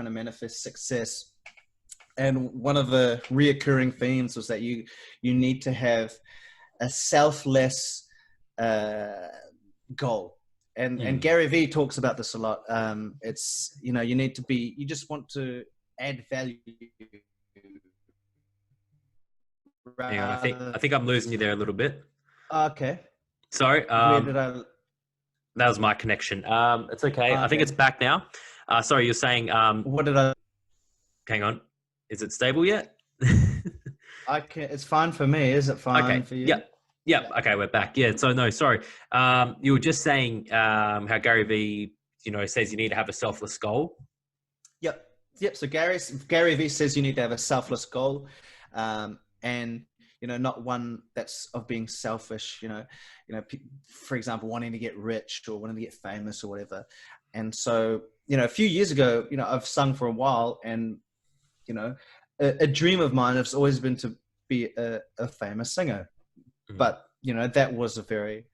to manifest success. And one of the reoccurring themes was that you need to have a selfless goal. And Gary Vee talks about this a lot. It's, you know, you just want to add value. Hang on, I think I'm losing you there a little bit. Okay. Sorry. Where did I... That was my connection. It's okay. I think it's back now. Sorry, you're saying... what did I... Hang on. Is it stable yet? It's fine for me. Is it fine for you? Yeah. Yeah. Okay, we're back. Yeah. So no, sorry. You were just saying how Gary V, says you need to have a selfless goal. Yep. Yep. So Gary Vee says you need to have a selfless goal, and not one that's of being selfish. For example, wanting to get rich or wanting to get famous or whatever. And so, a few years ago, I've sung for a while, and a dream of mine has always been to be a famous singer. Mhm. But that was a very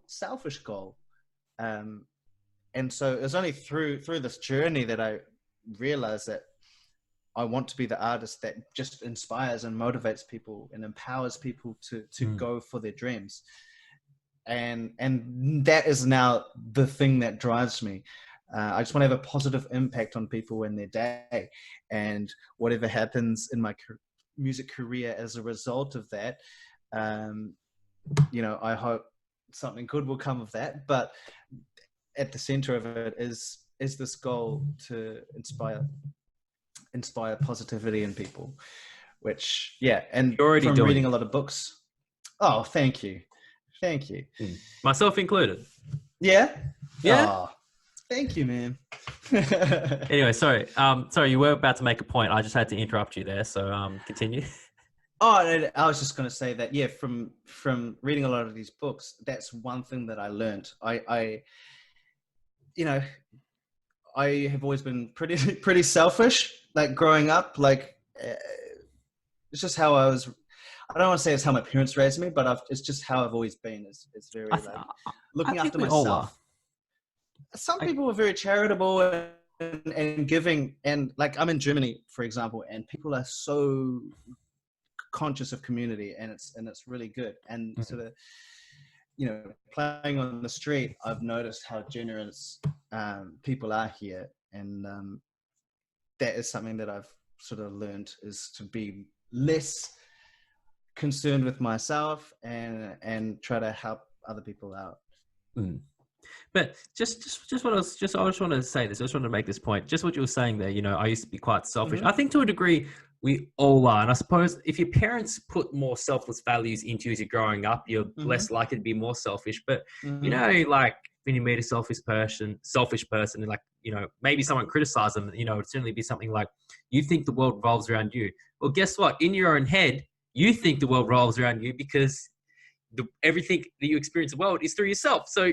selfish goal. And so it was only through this journey that I realized that I want to be the artist that just inspires and motivates people and empowers people to go for their dreams. And that is now the thing that drives me. I just want to have a positive impact on people in their day, and whatever happens in my music career as a result of that, I hope something good will come of that. But at the center of it is this goal to inspire positivity in people, which and You're already from doing reading a it. lot of books. Oh, thank you. Myself included. Yeah. Yeah. Oh, thank you, man. Anyway, sorry. Sorry, you were about to make a point. I just had to interrupt you there. So, continue. Oh, and I was just going to say that, from reading a lot of these books, that's one thing that I learned. I have always been pretty selfish, like growing up. Like, it's just how I was. I don't want to say it's how my parents raised me, but it's just how I've always been. It's very I, th- like I looking think after we all are. myself. Some I, people are very charitable and giving, and like I'm in Germany, for example, and people are so conscious of community, and it's really good. And sort of, playing on the street, I've noticed how generous people are here, and that is something that I've sort of learned, is to be less concerned with myself and try to help other people out. But just what I just want to say this. I just want to make this point. Just what you were saying there. I used to be quite selfish. Mm-hmm. I think to a degree we all are. And I suppose if your parents put more selfless values into you as you're growing up, you're Mm-hmm. less likely to be more selfish. But Mm-hmm. like when you meet a selfish person, and like maybe someone criticizes them, it'd certainly be something like, "You think the world revolves around you." Well, guess what? In your own head, you think the world revolves around you because everything that you experience in the world is through yourself. So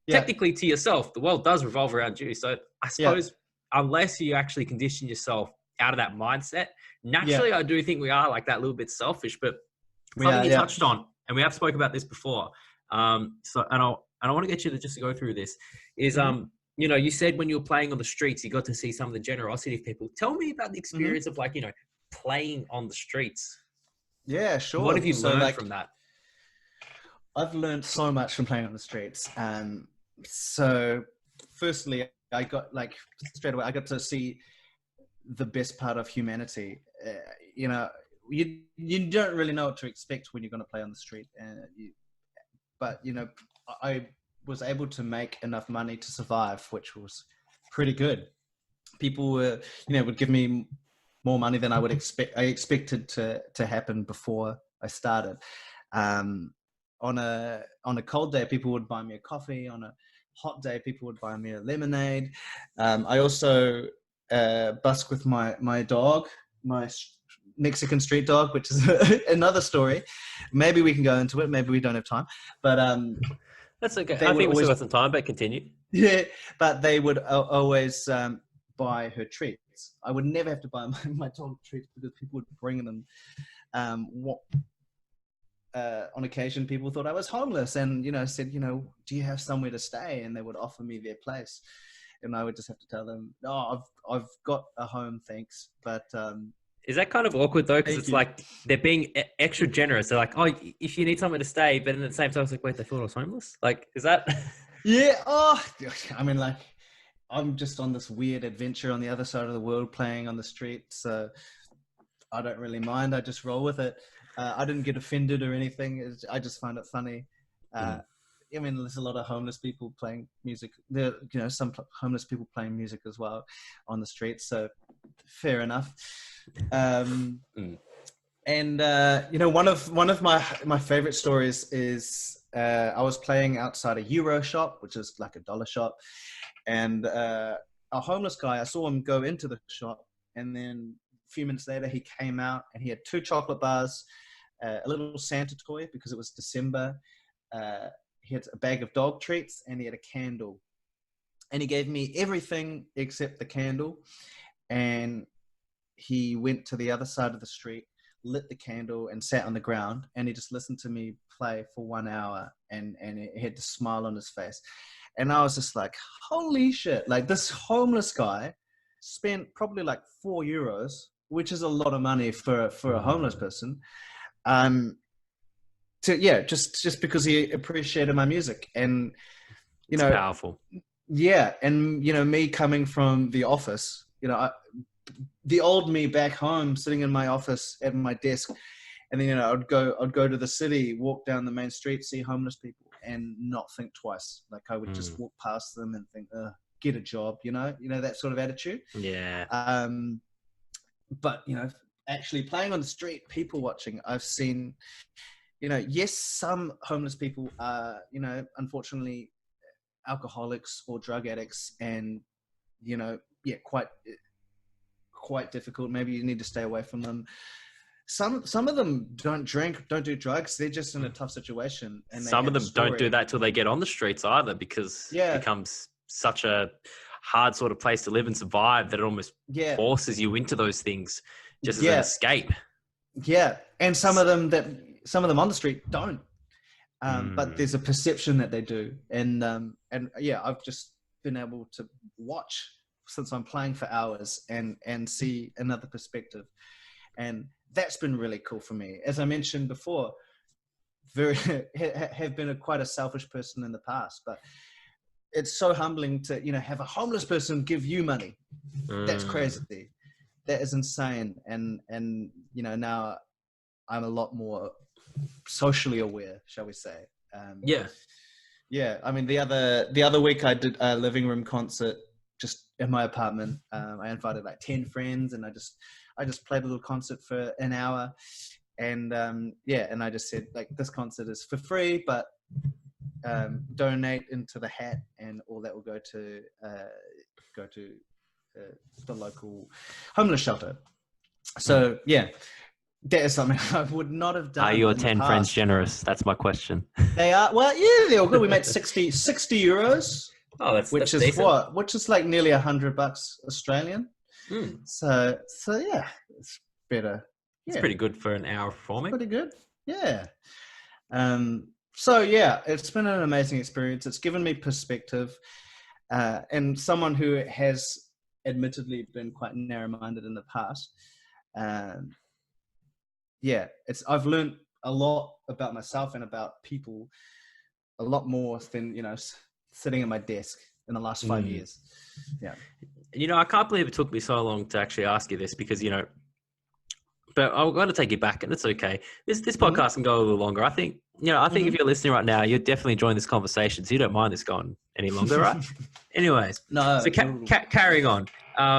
Yeah. technically to yourself, the world does revolve around you. So I Yeah. suppose unless you actually condition yourself out of that mindset, Yeah. naturally I do think we are like that little bit selfish. But something Yeah. you Yeah. touched on, and we have spoke about this before. And I want to get you to just go through this. Is Mm-hmm. you said when you were playing on the streets, you got to see some of the generosity of people. Tell me about the Mm-hmm. experience of playing on the streets. Yeah, What have sure. you So learned like from that? I've learned so much from playing on the streets. So firstly, I got straight away, I got to see the best part of humanity. You don't really know what to expect when you're going to play on the street, but I was able to make enough money to survive, which was pretty good. People would give me more money than I expected to happen before I started. On a cold day, people would buy me a coffee. On a hot day, people would buy me a lemonade. I also busk with my dog, my Mexican street dog, which is another story. Maybe we can go into it. Maybe we don't have time. But That's okay. they I would think we still always got some time, but continue. yeah, but they would always buy her treats. I would never have to buy my dog treats because people would bring them. On occasion, people thought I was homeless and said, do you have somewhere to stay? And they would offer me their place, and I would just have to tell them, no, I've got a home, thanks. But Is that kind of awkward though? Because thank it's you. like they're being extra generous. They're like, oh, if you need somewhere to stay, but at the same time, it's like, wait, they thought I was homeless. Like, is that? Yeah. Oh, I mean, like, I'm just on this weird adventure on the other side of the world, playing on the street, so I don't really mind. I just roll with it. I didn't get offended or anything. I just find it funny. I mean, there's a lot of homeless people playing music. There, some homeless people playing music as well on the streets. So fair enough. And one of my favorite stories is I was playing outside a Euro shop, which is like a dollar shop, and a homeless guy. I saw him go into the shop, and then a few minutes later, he came out and he had 2 chocolate bars, a little Santa toy because it was December. He had a bag of dog treats, and he had a candle. And he gave me everything except the candle. And he went to the other side of the street, lit the candle, and sat on the ground. And he just listened to me play for 1 hour, and he had the smile on his face. And I was just like, holy shit. Like, this homeless guy spent probably like €4, which is a lot of money for a homeless person. Just because he appreciated my music. And, It's powerful. Yeah. And, me coming from the office, the old me back home, sitting in my office at my desk, and then I'd go to the city, walk down the main street, see homeless people, and not think twice. Like, I would just walk past them and think, get a job, that sort of attitude. Yeah. But actually playing on the street, people watching, I've seen, yes, some homeless people are, unfortunately, alcoholics or drug addicts, and quite difficult. Maybe you need to stay away from them. Some of them don't drink, don't do drugs. They're just in a tough situation. And some of them don't do that till they get on the streets either, because it becomes such a hard sort of place to live and survive that it almost forces you into those things just as an escape. Yeah. And some of them on the street don't. But there's a perception that they do. And I've just been able to watch since I'm playing for hours and see another perspective. And that's been really cool for me. As I mentioned before, have been quite a selfish person in the past, but it's so humbling to, have a homeless person give you money. That's crazy. That is insane. And now I'm a lot more socially aware, shall we say. I mean, the other week I did a living room concert just in my apartment. I invited like 10 friends, and I just played a little concert for an hour. And and I just said, like, this concert is for free, but donate into the hat, and all that will go to the local homeless shelter. So that is something I would not have done. Are your 10 friends generous? That's my question. They are. Well, yeah, they're all good. We made 60 €60. Oh, that's is decent. which is like nearly $100 Australian. So yeah, it's better. It's pretty good for an hour performing. Pretty good. Yeah. So yeah, it's been an amazing experience. It's given me perspective, and someone who has admittedly been quite narrow-minded in the past. I've learned a lot about myself and about people, a lot more than sitting at my desk in the last 5 years. Yeah. I can't believe it took me so long to actually ask you this, because but I've got to take you back, and it's okay. This podcast can go a little longer. I think if you're listening right now, you're definitely enjoying this conversation, so you don't mind this going any longer, right? Anyways, no. So carrying on,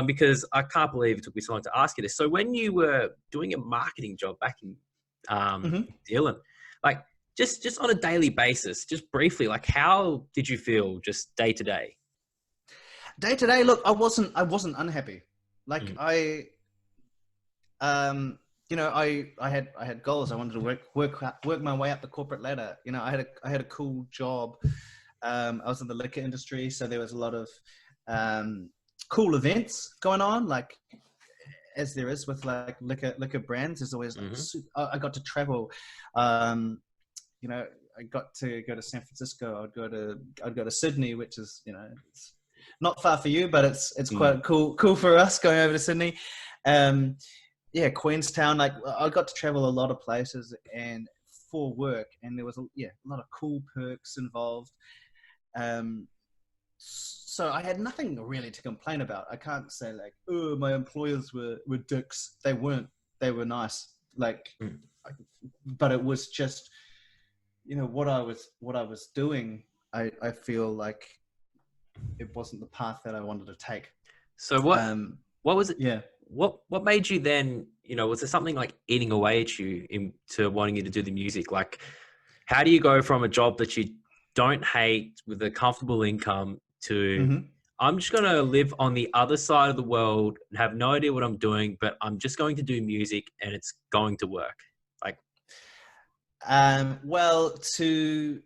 because I can't believe it took me so long to ask you this. So when you were doing a marketing job back in New Zealand, like just on a daily basis, just briefly, like how did you feel just day to day? Day to day, look, I wasn't unhappy. Like I had goals. I wanted to work my way up the corporate ladder. I had a cool job. I was in the liquor industry, so there was a lot of cool events going on, like as there is with like liquor brands. There's always I got to travel. I got to go to San Francisco. I'd go to Sydney, which is it's not far for you, but it's quite cool for us going over to Sydney. Queenstown. Like, I got to travel a lot of places and for work, and there was a lot of cool perks involved. So I had nothing really to complain about. I can't say like, oh, my employers were dicks. They weren't. They were nice. Like, but it was just, what I was doing. I feel like it wasn't the path that I wanted to take. So what was it? Yeah. What made you then, was there something like eating away at you into wanting you to do the music? Like, how do you go from a job that you don't hate with a comfortable income to, Mm-hmm. I'm just going to live on the other side of the world and have no idea what I'm doing, but I'm just going to do music and it's going to work? Like, Well, to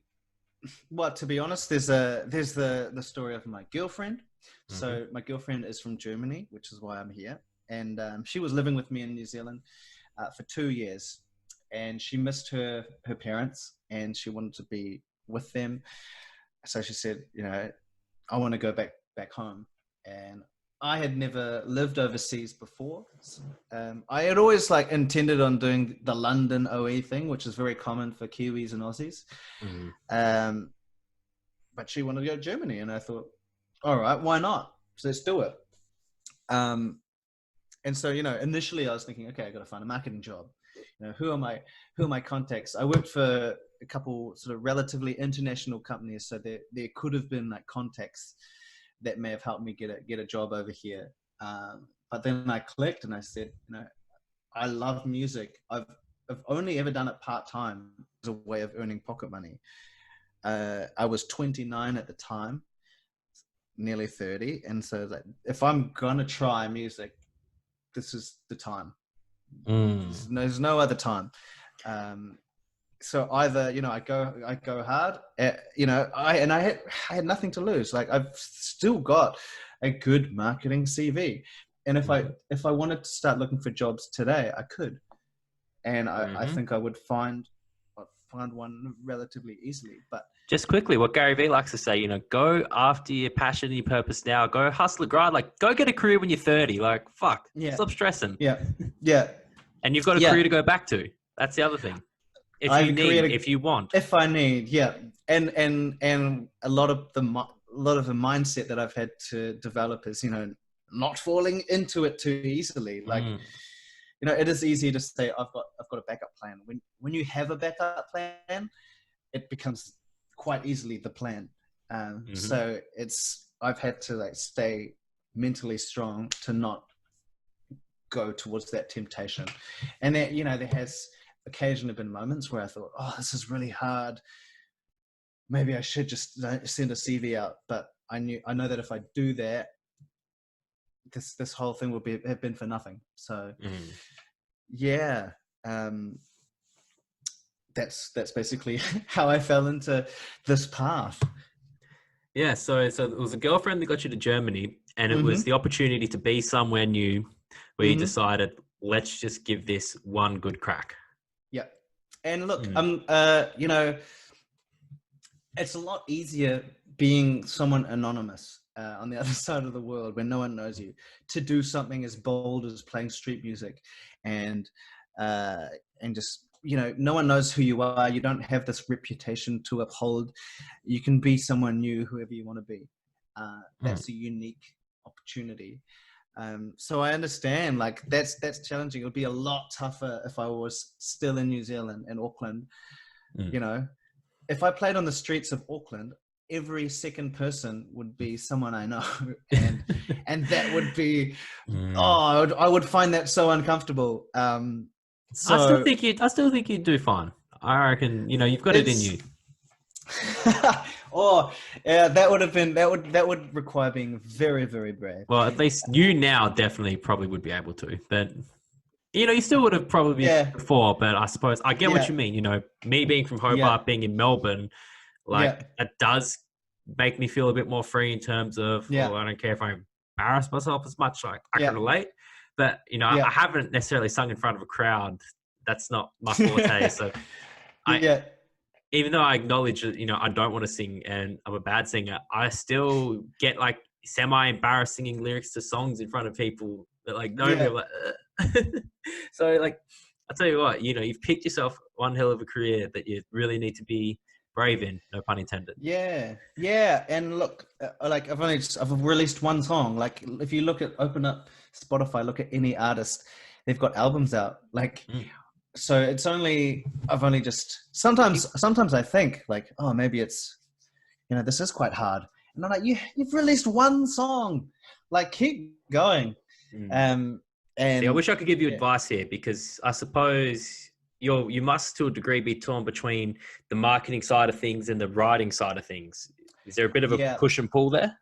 be honest, there's the story of my girlfriend. So my girlfriend is from Germany, which is why I'm here, and she was living with me in New Zealand for 2 years, and she missed her parents, and she wanted to be with them. So she said, I want to go back home, and I had never lived overseas before. I had always intended on doing the London OE thing, which is very common for Kiwis and Aussies. But she wanted to go to Germany, and I thought, all right, why not? So let's do it. And so, initially I was thinking, okay, I got to find a marketing job. Who are my contacts? I worked for a couple sort of relatively international companies, so there could have been contacts that may have helped me get a job over here. But then I clicked and I said, I love music. I've only ever done it part-time as a way of earning pocket money. I was 29 at the time, nearly 30. And so if I'm going to try music, this is the time. There's no other time. So either, I go hard, I had nothing to lose. I've still got a good marketing CV. And if I wanted to start looking for jobs today, I could. And I think I would find one relatively easily. But just quickly, what Gary Vee likes to say, go after your passion and your purpose now. Go hustle it, grind. Go get a career when you're 30. Fuck. Yeah. Stop stressing. Yeah. And you've got a career to go back to. That's the other thing. If you want. If I need, yeah. And a lot of the mindset that I've had to develop is, not falling into it too easily. It is easy to say I've got a backup plan. When you have a backup plan, it becomes quite easily the plan. So I've had to stay mentally strong to not go towards that temptation. And that, there has occasionally been moments where I thought, oh, this is really hard. Maybe I should just send a CV out. But I know that if I do that, this whole thing will have been for nothing. So yeah, that's basically how I fell into this path. Yeah, so it was a girlfriend that got you to Germany, and it was the opportunity to be somewhere new where you decided, let's just give this one good crack. Yeah. And look, it's a lot easier being someone anonymous on the other side of the world where no one knows you, to do something as bold as playing street music and just, no one knows who you are. You don't have this reputation to uphold. You can be someone new, whoever you want to be. That's a unique opportunity. So I understand, that's challenging. It would be a lot tougher if I was still in New Zealand, in Auckland. If I played on the streets of Auckland, every second person would be someone I know, and that would be, I would find that so uncomfortable. So I still think you'd do fine. I reckon, you've got it in you. Yeah, that would require being very, very brave. Well, at least you now definitely probably would be able to, but you still would have probably before, but I suppose I get what you mean. Me being from Hobart, being in Melbourne, it does make me feel a bit more free in terms of, I don't care if I embarrass myself as much. I can relate, but I haven't necessarily sung in front of a crowd. That's not my forte. So even though I acknowledge that, I don't want to sing and I'm a bad singer, I still get semi-embarrassed singing lyrics to songs in front of people that know me. So I'll tell you what, you've picked yourself one hell of a career that you really need to be brave in, no pun intended. Yeah. And look, I've released one song. If you open up Spotify, look at any artist, they've got albums out. So it's I've only just, sometimes I think oh, maybe it's, this is quite hard. And I'm you've released one song, keep going. See, I And wish I could give you yeah, advice here, because I suppose you must to a degree be torn between the marketing side of things and the writing side of things. Is there a bit of a yeah, push and pull there?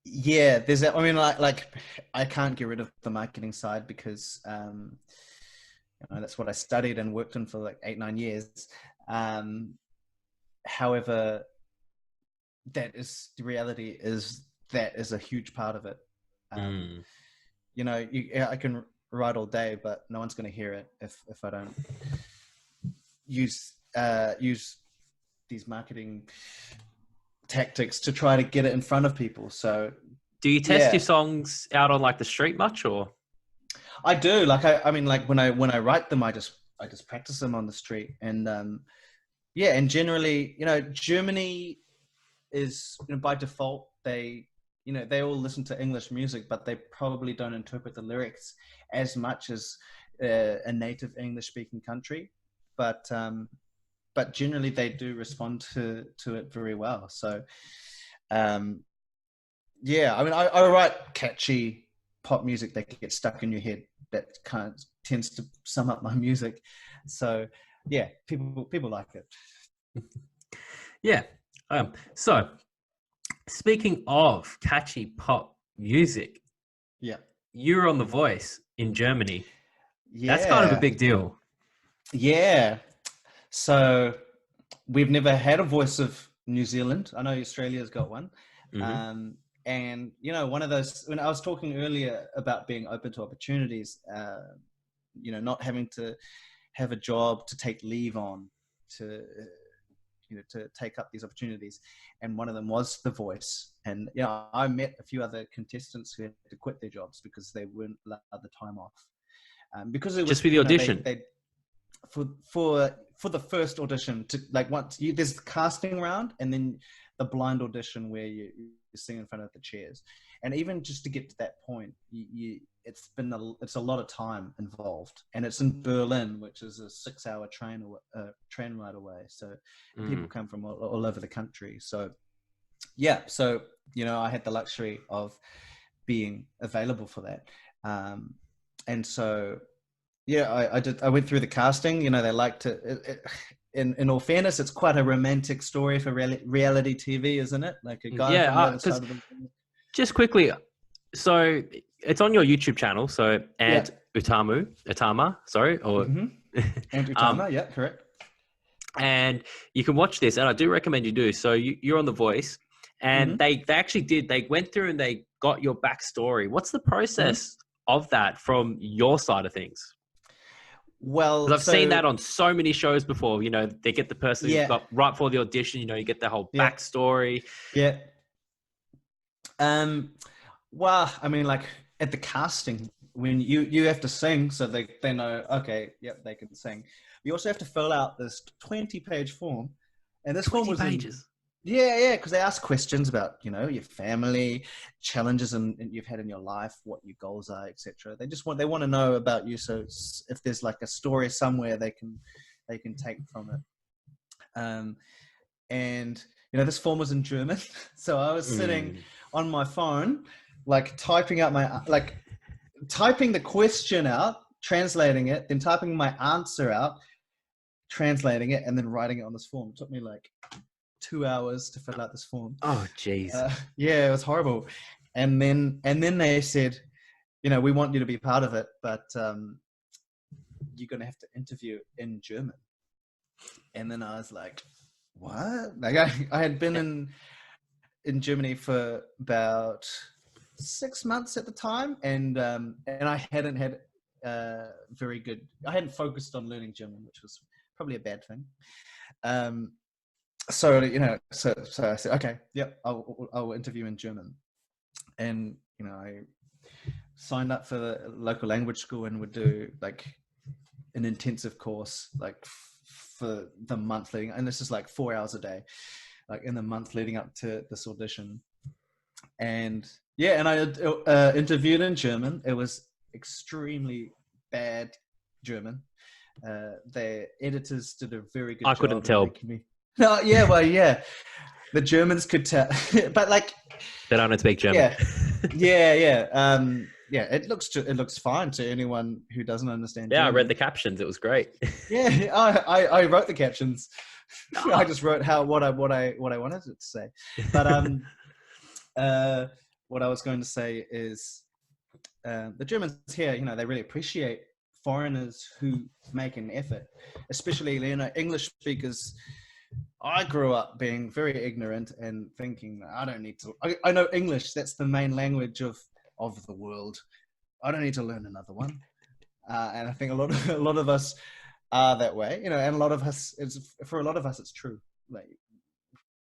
yeah. There's that. I mean, like I can't get rid of the marketing side because that's what I studied and worked in for like 8-9 years. Um, however, that is the reality. That is a huge part of it. Mm. I can write all day, but no one's going to hear it if I don't use these marketing tactics to try to get it in front of people. So Do you test your yeah, songs out on like the street much, or? I do. Like I mean, like when I write them, I just practice them on the street, and yeah, and generally, Germany is, by default, they all listen to English music, but they probably don't interpret the lyrics as much as a native English speaking country. But generally they do respond to it very well. So yeah, I mean, I write catchy pop music that gets stuck in your head. That kind of tends to sum up my music. So yeah, people like it. Yeah. So speaking of catchy pop music, Yeah, you're on The Voice in Germany. That's kind of a yeah, big deal. yeah. So we've never had a Voice of New Zealand. I know Australia's got one. Mm-hmm. And one of those, when I was talking earlier about being open to opportunities, not having to have a job to take leave on, to to take up these opportunities, and one of them was The Voice. And I met a few other contestants who had to quit their jobs because they weren't allowed the time off, because it Just was, for the audition. they for the first audition, to like, there's the casting round, and then the blind audition where you sing in front of the chairs. And even just to get to that point, it's a lot of time involved, and it's in Berlin, which is a 6-hour train ride away. So people come from all over the country. So yeah, so I had the luxury of being available for that, and so yeah, I went through the casting. They liked it. In all fairness, it's quite a romantic story for reality TV, isn't it? Like a guy from the Yeah, other because side of the just quickly, so it's on your YouTube channel. So yeah. Utama, sorry, or Andrew um, Tama, yeah, correct. and you can watch this, and I do recommend you do. So you're on The Voice, and they actually did. They went through and they got your backstory. What's the process of that from your side of things? Well, Because I've seen so that on so many shows before. They get the person who's yeah, got right before the audition. You get the whole yeah, backstory. yeah. Well, I mean, like at the casting, when you have to sing, so they know, okay, yep, they can sing. You also have to fill out this 20-page form, and this form 20 was pages. yeah, because they ask questions about your family, challenges and you've had in your life, what your goals are, etc. They want to know about you. So if there's like a story somewhere, they can take from it. And this form was in German, so I was sitting on my phone, like typing the question out, translating it, then typing my answer out, translating it, and then writing it on this form. It took me like 2 hours to fill out this form. Oh, jeez. Yeah, it was horrible. And then they said, we want you to be part of it, but you're going to have to interview in German. And then I was like, what? Like I had been in Germany for about 6 months at the time, and I hadn't had I hadn't focused on learning German, which was probably a bad thing. So I said, okay, yep, I'll interview in German. And I signed up for the local language school and would do like an intensive course like for the month leading, and this is like 4 hours a day, like in the month leading up to this audition. And yeah, and I interviewed in German. It was extremely bad German. The editors did a very good job. I couldn't tell. No, yeah, well, yeah. The Germans could tell, but like they don't speak German. Yeah. yeah, it looks fine to anyone who doesn't understand Yeah, I read German. the captions. It was great. Yeah, I wrote the captions. I Ah. just wrote what I wanted it to say. But what I was going to say is the Germans here, they really appreciate foreigners who make an effort, especially English speakers. I grew up being very ignorant and thinking I don't need to. I know English. That's the main language of the world. I don't need to learn another one. And I think a lot of us are that way, and a lot of us, for a lot of us, it's true. Like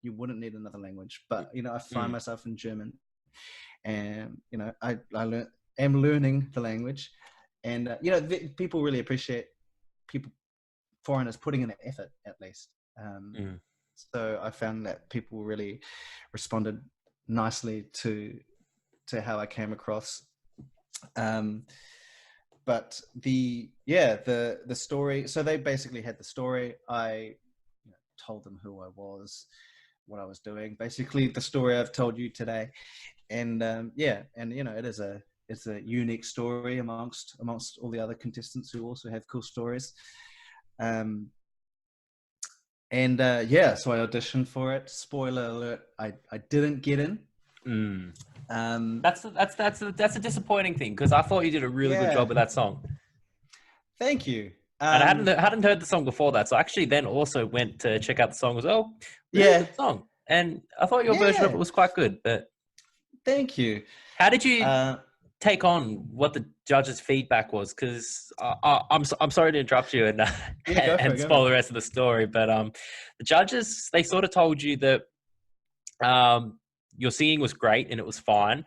you wouldn't need another language, but I find Mm. myself in German, and am learning the language, and people really appreciate people foreigners putting in an effort at least. Mm. So I found that people really responded nicely to how I came across. But the story. So they basically had the story. I told them who I was, what I was doing. Basically, the story I've told you today, and it's a unique story amongst all the other contestants who also have cool stories. So I auditioned for it. Spoiler alert: I didn't get in. Mm. Um, That's a disappointing thing because I thought you did a really good job yeah, with that song, thank you. and I hadn't heard the song before that, so I actually then also went to check out the song as well. Really Yeah, good song, and I thought your version of yeah, it was quite good. But thank you. how did you Uh, take on what the judges' feedback was? Because I'm sorry to interrupt you and yeah, go for and it, go for spoil it. the rest of the story, but the judges, they sort of told you that your singing was great and it was fine,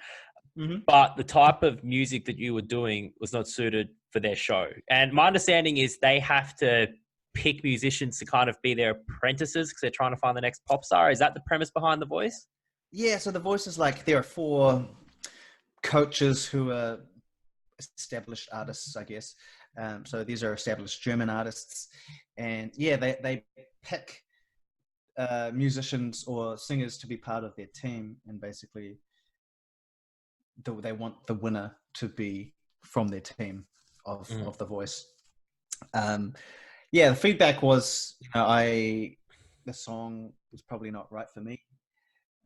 Mm-hmm. but the type of music that you were doing was not suited for their show. And my understanding is they have to pick musicians to kind of be their apprentices because they're trying to find the next pop star. Is that the premise behind The Voice? Yeah, so the voice is like there are 4 coaches who are established artists, I guess. So these are established German artists, and yeah, they pick musicians or singers to be part of their team, and basically they want the winner to be from their team of The Voice. The feedback was, the song was probably not right for me.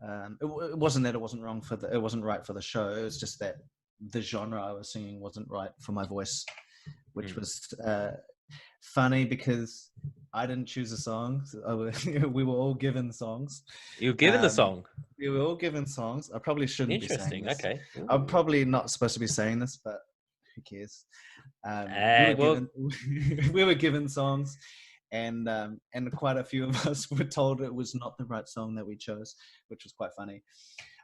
It wasn't that it wasn't it wasn't right for the show. It was just that the genre I was singing wasn't right for my voice, which was funny because I didn't choose a song. We were all given songs. You were given the song. We were all given songs. I probably shouldn't be saying Interesting. this. Okay. I'm probably not supposed to be saying this, but who cares? Well, We were given songs, and quite a few of us were told it was not the right song that we chose, which was quite funny.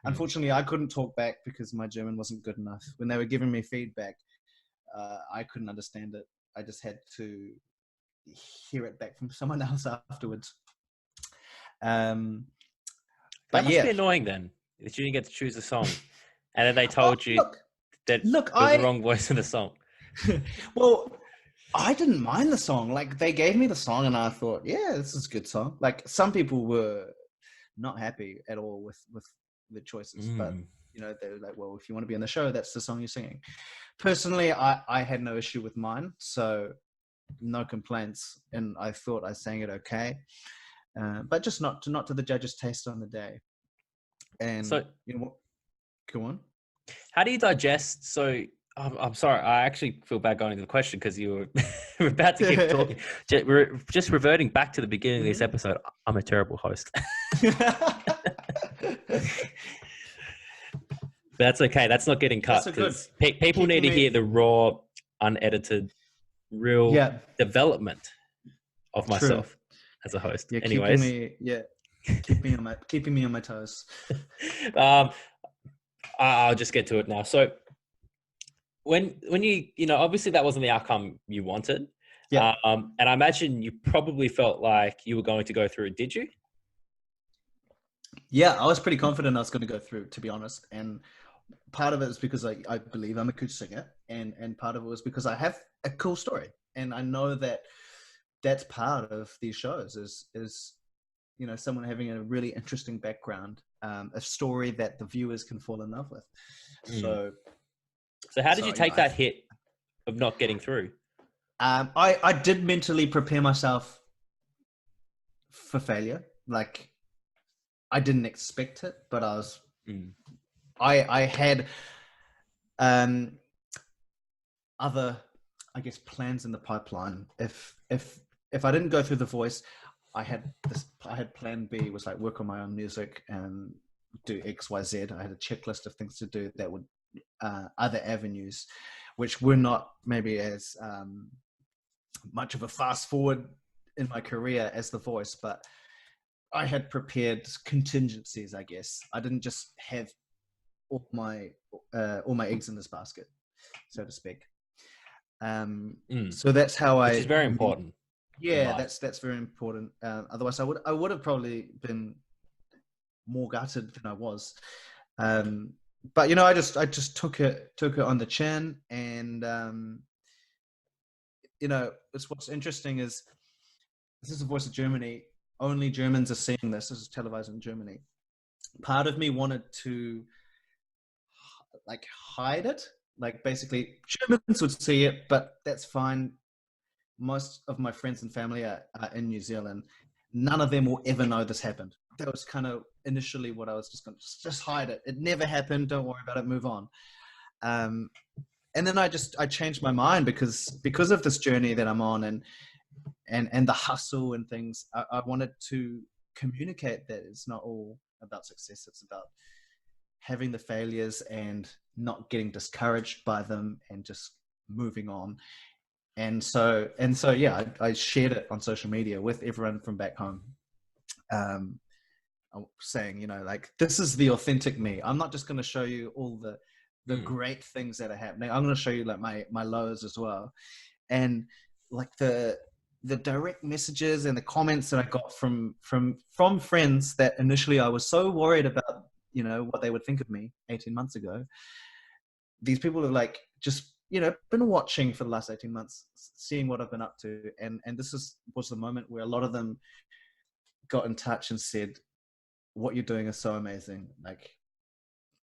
Unfortunately, I couldn't talk back because my German wasn't good enough. When they were giving me feedback, I couldn't understand it. I just had to hear it back from someone else afterwards. that But must be yeah, annoying then that you didn't get to choose a song, and then they told you that look, it was the wrong voice in the song. well, I didn't mind the song. Like they gave me the song, and I thought, yeah, this is a good song. Like some people were not happy at all with the choices, but they were like, well, if you want to be in the show, that's the song you're singing. Personally, I had no issue with mine, so no complaints, and I thought I sang it okay, but just not to the judges' taste on the day. And So, go on. how do you digest? So, I'm sorry, I actually feel bad going into the question because you were we're about to keep talking. We're just reverting back to the beginning of this episode. I'm a terrible host. That's okay. That's not getting cut because people need to hear the raw, unedited, real Yeah, development of true. myself as a host. Yeah, Anyways, keeping me on my toes. I'll just get to it now. So when obviously that wasn't the outcome you wanted. Yeah. And I imagine you probably felt like you were going to go through. Did you? Yeah, I was pretty confident I was going to go through, to be honest. And part of it is because I believe I'm a good singer, and part of it was because I have a cool story, and I know that that's part of these shows is someone having a really interesting background, a story that the viewers can fall in love with. So how did So, you take that hit of not getting through? I did mentally prepare myself for failure. Like, I didn't expect it, but I had other, I guess, plans in the pipeline. If I didn't go through The Voice, I had plan B, was like work on my own music and do XYZ. I had a checklist of things to do that would other avenues, which were not maybe as much of a fast forward in my career as The Voice, but I had prepared contingencies. I guess I didn't just have all my eggs in this basket, so to speak. So that's how Which is very important. Yeah, that's very important. Otherwise, I would have probably been more gutted than I was. But you know, I just took it on the chin, and you know, what's interesting is this is The Voice of Germany. Only Germans are seeing this. This is televised in Germany. Part of me wanted to like hide it. Like, basically, Germans would see it, but that's fine. Most of my friends and family are in New Zealand. None of them will ever know this happened. That was kind of initially what I was just going to just hide it. It never happened. Don't worry about it. Move on. And then I changed my mind because of this journey that I'm on, and the hustle and things. I wanted to communicate that it's not all about success. It's about having the failures and not getting discouraged by them and just moving on. And so yeah, I shared it on social media with everyone from back home, saying, you know, like, this is the authentic me. I'm not just going to show you all the great things that are happening. I'm going to show you like my lows as well. And like the direct messages and the comments that I got from friends that initially I was so worried about, you know, what they would think of me 18 months ago. These people have like just, you know, been watching for the last 18 months, seeing what I've been up to. And this was the moment where a lot of them got in touch and said, what you're doing is so amazing. Like,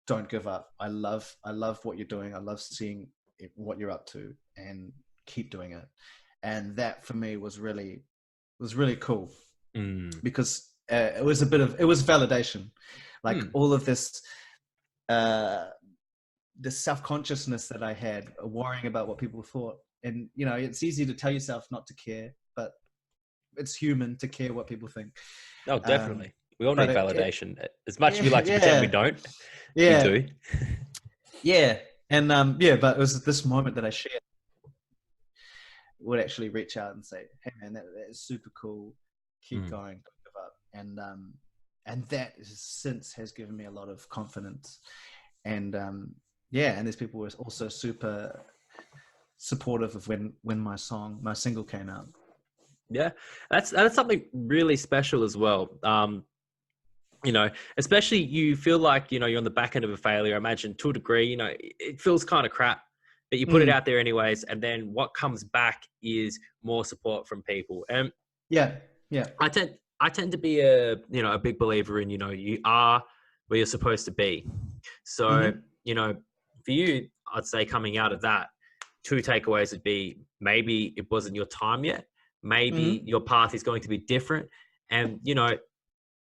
don't give up. I love what you're doing. I love seeing what you're up to, and keep doing it. And that for me was really cool, because it was validation. Like all of this, the self-consciousness that I had, worrying about what people thought. And, you know, it's easy to tell yourself not to care, but it's human to care what people think. Oh, definitely. We all need validation. As much as we like to pretend we don't, we do. Yeah. And but it was this moment that I shared, would actually reach out and say, hey man, that is super cool. Keep going, don't give up. And that since has given me a lot of confidence. And and these people were also super supportive of when my single came out. Yeah, that's something really special as well. You know, especially you feel like, you know, you're on the back end of a failure. I imagine to a degree, you know, it feels kind of crap, but you put it out there anyways. And then what comes back is more support from people. And yeah, I tend to be a big believer in, you know, you are where you're supposed to be. So, you know, for you, I'd say coming out of that, two takeaways would be, maybe it wasn't your time yet. Maybe your path is going to be different. And, you know,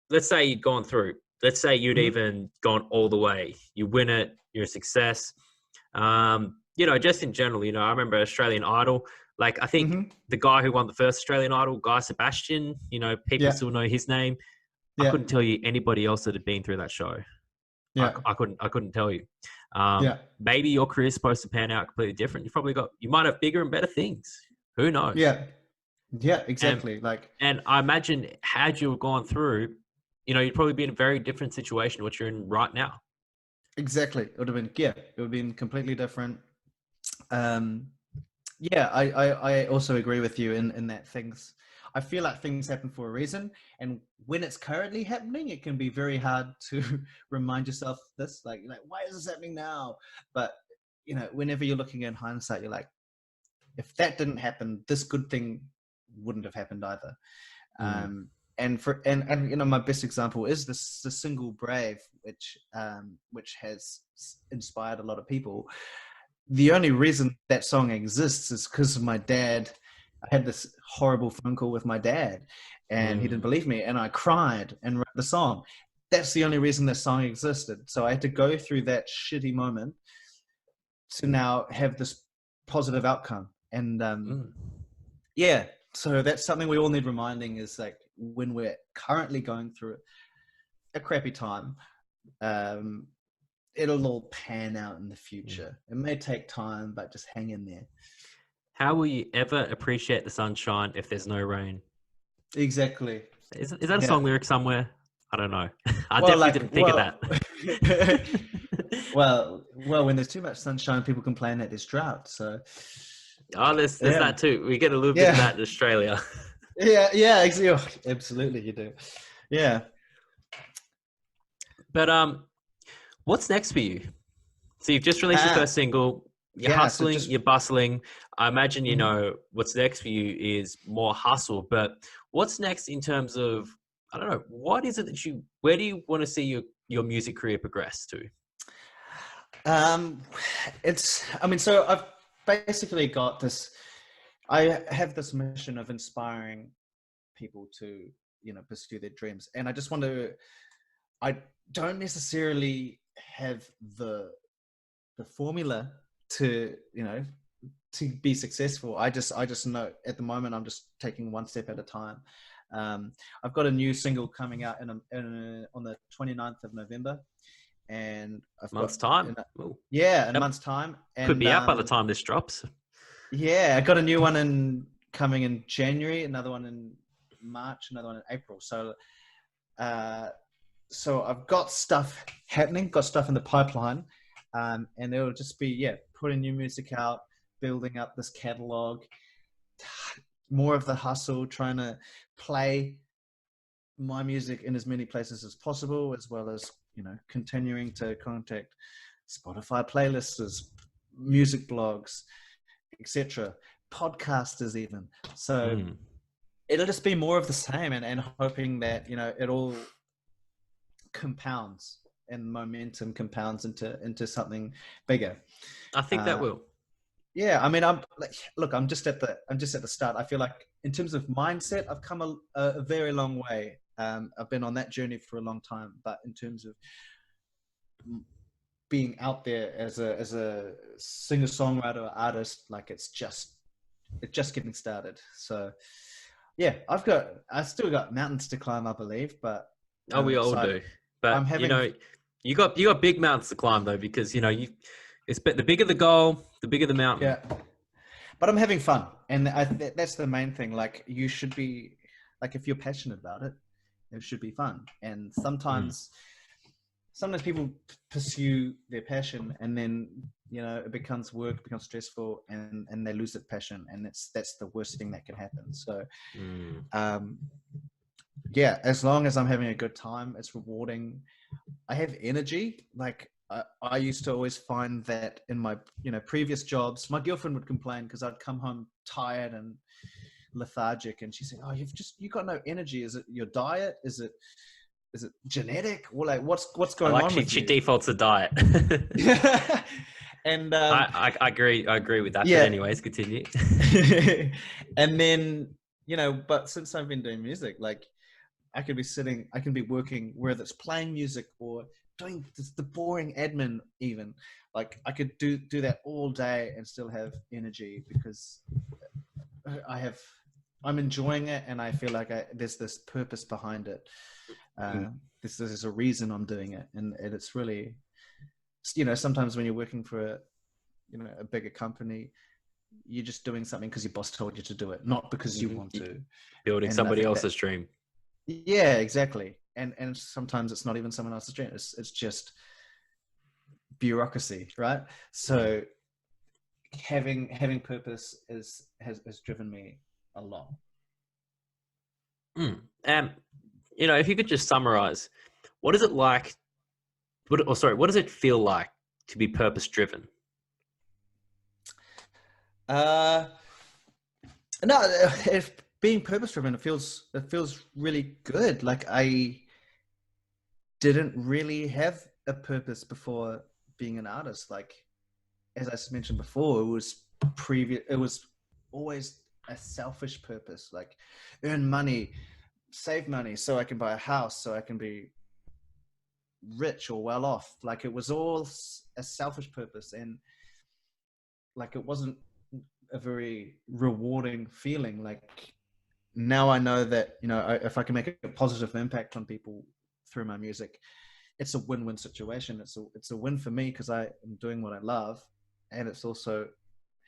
let's say you'd gone through, let's say you'd even gone all the way, you win it, you're a success. You know, just in general, you know, I remember Australian Idol, like I think the guy who won the first Australian Idol, Guy Sebastian, you know, people still know his name. I couldn't tell you anybody else that had been through that show. I couldn't tell you. Maybe your career is supposed to pan out completely different. You might have bigger and better things. Who knows? Yeah, exactly. And I imagine had you gone through, you know, you'd probably be in a very different situation to what you're in right now. Exactly. It would have been completely different. I also agree with you in that I feel like things happen for a reason, and when it's currently happening, it can be very hard to remind yourself this, like why is this happening now? But you know, whenever you're looking in hindsight, you're like, if that didn't happen, this good thing wouldn't have happened either. And you know, my best example is the single Brave, which has inspired a lot of people. the only reason that song exists is because of my dad. I had this horrible phone call with my dad, and he didn't Mm, believe me, and I cried and wrote the song. That's the only reason that song existed. So I had to go through that shitty moment to now have this positive outcome. And mm. yeah, so that's something we all need reminding, is like when we're currently going through a crappy time, um, it'll all pan out in the Mm. future. It may take time, but just hang in there. How will you ever appreciate the sunshine if there's no rain? Exactly. Is that a Yeah. song lyric somewhere? I don't know. I Well, definitely like, didn't think of well, that. well, when there's too much sunshine, people complain that there's drought. So, Oh, there's yeah, that too. We get a little bit of yeah, that in Australia. yeah, absolutely, you do. Yeah. But what's next for you? So you've just released your Uh, first single. You're yeah. So hustling, just, you're bustling. I imagine you mhm. know what's next for you is more hustle. But what's next in terms of, I don't know, what is it that where do you want to see your music career progress to? Um, I mean, so I've basically got this. I have this mission of inspiring people to, pursue their dreams, and I just want to. I don't necessarily have the formula to, to be successful. I just know at the moment I'm just taking one step at a time. I've got a new single coming out on the 29th of November, and I've got Month's time. in a, Ooh, yeah, in a that month's time, could and be out by the time this drops. yeah, I got a new one coming in January, another one in March, another one in April. Uh, so I've got stuff happening, got stuff in the pipeline, and it'll just be, yeah, putting new music out, building up this catalog, more of the hustle, trying to play my music in as many places as possible, as well as, continuing to contact Spotify playlists, music blogs, etc., podcasters even. So Mm. it'll just be more of the same, and hoping that, it all compounds and momentum compounds into something bigger. I think that Uh, will. yeah, I mean, I'm like, look, I'm just at the start. I feel like in terms of mindset, I've come a very long way. I've been on that journey for a long time, but in terms of being out there as a singer songwriter artist, like it's just getting started. So yeah, I still got mountains to climb, I believe, but Oh, we all so do. I'm But having you got big mountains to climb though, because the bigger the goal, the bigger the mountain. yeah, but I'm having fun, and that's the main thing. Like, you should be, like, if you're passionate about it, it should be fun. And Mm. sometimes people pursue their passion, and then it becomes work, becomes stressful, and they lose that passion, and that's the worst thing that can happen. So Mm. um, yeah, as long as I'm having a good time, it's rewarding. I have energy. Like, I used to always find that in my previous jobs, my girlfriend would complain because I'd come home tired and lethargic, and she said, "Oh, you got no energy. Is it your diet? Is it genetic? Or like, what's I going like on with she you?" defaults to diet. And I agree. I agree with that. But yeah, anyways, continue. and then but since I've been doing music, like, I can be working, whether it's playing music or doing the boring admin even. Like, I could do that all day and still have energy, because I have, I'm enjoying it, and I feel like there's this purpose behind it. Mm. This is a reason I'm doing it. And it's really, sometimes when you're working for a bigger company, you're just doing something because your boss told you to do it, not because you want to. Building And I somebody think that, else's dream. yeah, exactly. And sometimes it's not even someone else's dream. It's just bureaucracy, right? Mm. So having purpose has driven me a lot. Mm. If you could just summarize, what is it like? What does it feel like to be purpose driven? Uh, no, if being purpose driven, it feels really good. Like, I didn't really have a purpose before being an artist. Like, as I mentioned before, it was always a selfish purpose, like earn money, save money so I can buy a house, so I can be rich or well off. Like it was all a selfish purpose, and like it wasn't a very rewarding feeling. Like now I know that, you know, if I can make a positive impact on people through my music, it's a win-win situation. It's a win for me because I am doing what I love, and it's also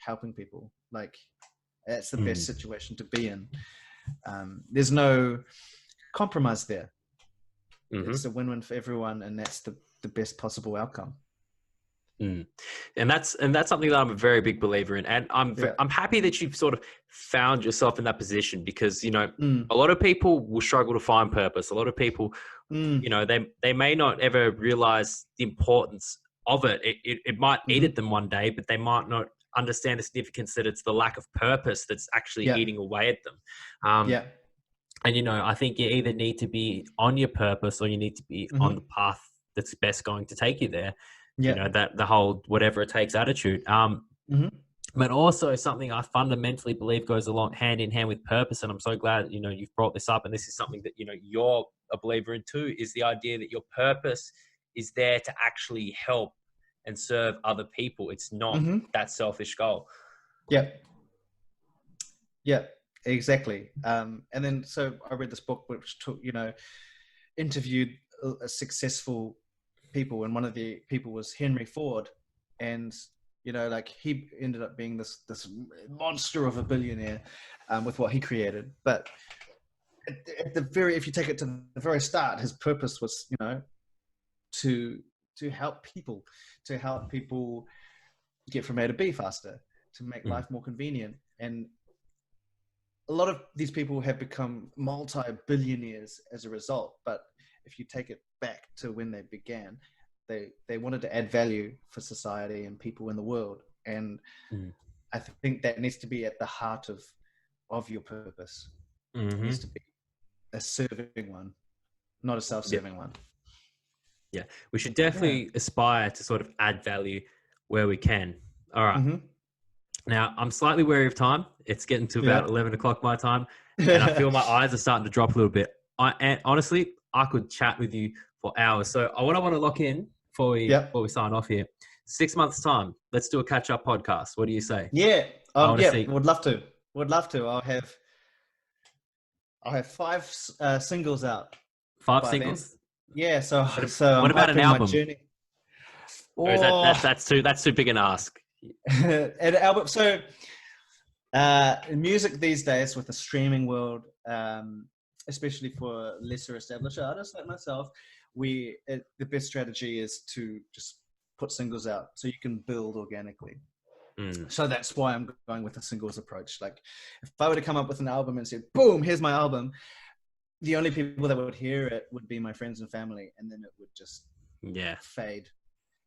helping people. Like that's the best situation to be in. There's no compromise there. It's a win-win for everyone, and that's the best possible outcome. And that's something that I'm a very big believer in, and I'm happy that you've sort of found yourself in that position, because you know a lot of people will struggle to find purpose. A lot of people, you know, they may not ever realize the importance of it. It might eat at them one day, but they might not understand the significance that it's the lack of purpose that's actually eating away at them. And you know, I think you either need to be on your purpose or you need to be on the path that's best going to take you there. You know, that the whole whatever it takes attitude. But also something I fundamentally believe goes along hand in hand with purpose. And I'm so glad, you know, you've brought this up, and this is something that, you know, you're a believer in too, is the idea that your purpose is there to actually help and serve other people. It's not that selfish goal. Yeah, exactly. And then, so I read this book which took, you know, interviewed a successful people, and one of the people was Henry Ford, and you know, like he ended up being this monster of a billionaire with what he created. But at the very, if you take it to the very start, his purpose was, you know, to help people, get from A to B faster, to make life more convenient. And a lot of these people have become multi-billionaires as a result. But if you take it back to when they began, they wanted to add value for society and people in the world. And I think that needs to be at the heart of your purpose. It needs to be a serving one, not a self-serving one. Yeah, we should definitely aspire to sort of add value where we can. All right. Now, I'm slightly wary of time. It's getting to about 11 o'clock my time, and I feel my eyes are starting to drop a little bit. And honestly, I could chat with you for hours. So what I want to lock in before we sign off here, 6 months' time, let's do a catch-up podcast. What do you say? Yeah. Would love to. I'll have 5 singles out. 5 singles? Then. Yeah. So what about an album? Or is that's too big an ask? An album. So music these days with the streaming world, especially for lesser established artists like myself, the best strategy is to just put singles out so you can build organically. So that's why I'm going with a singles approach. Like if I were to come up with an album and say, boom, here's my album, the only people that would hear it would be my friends and family, and then it would just fade.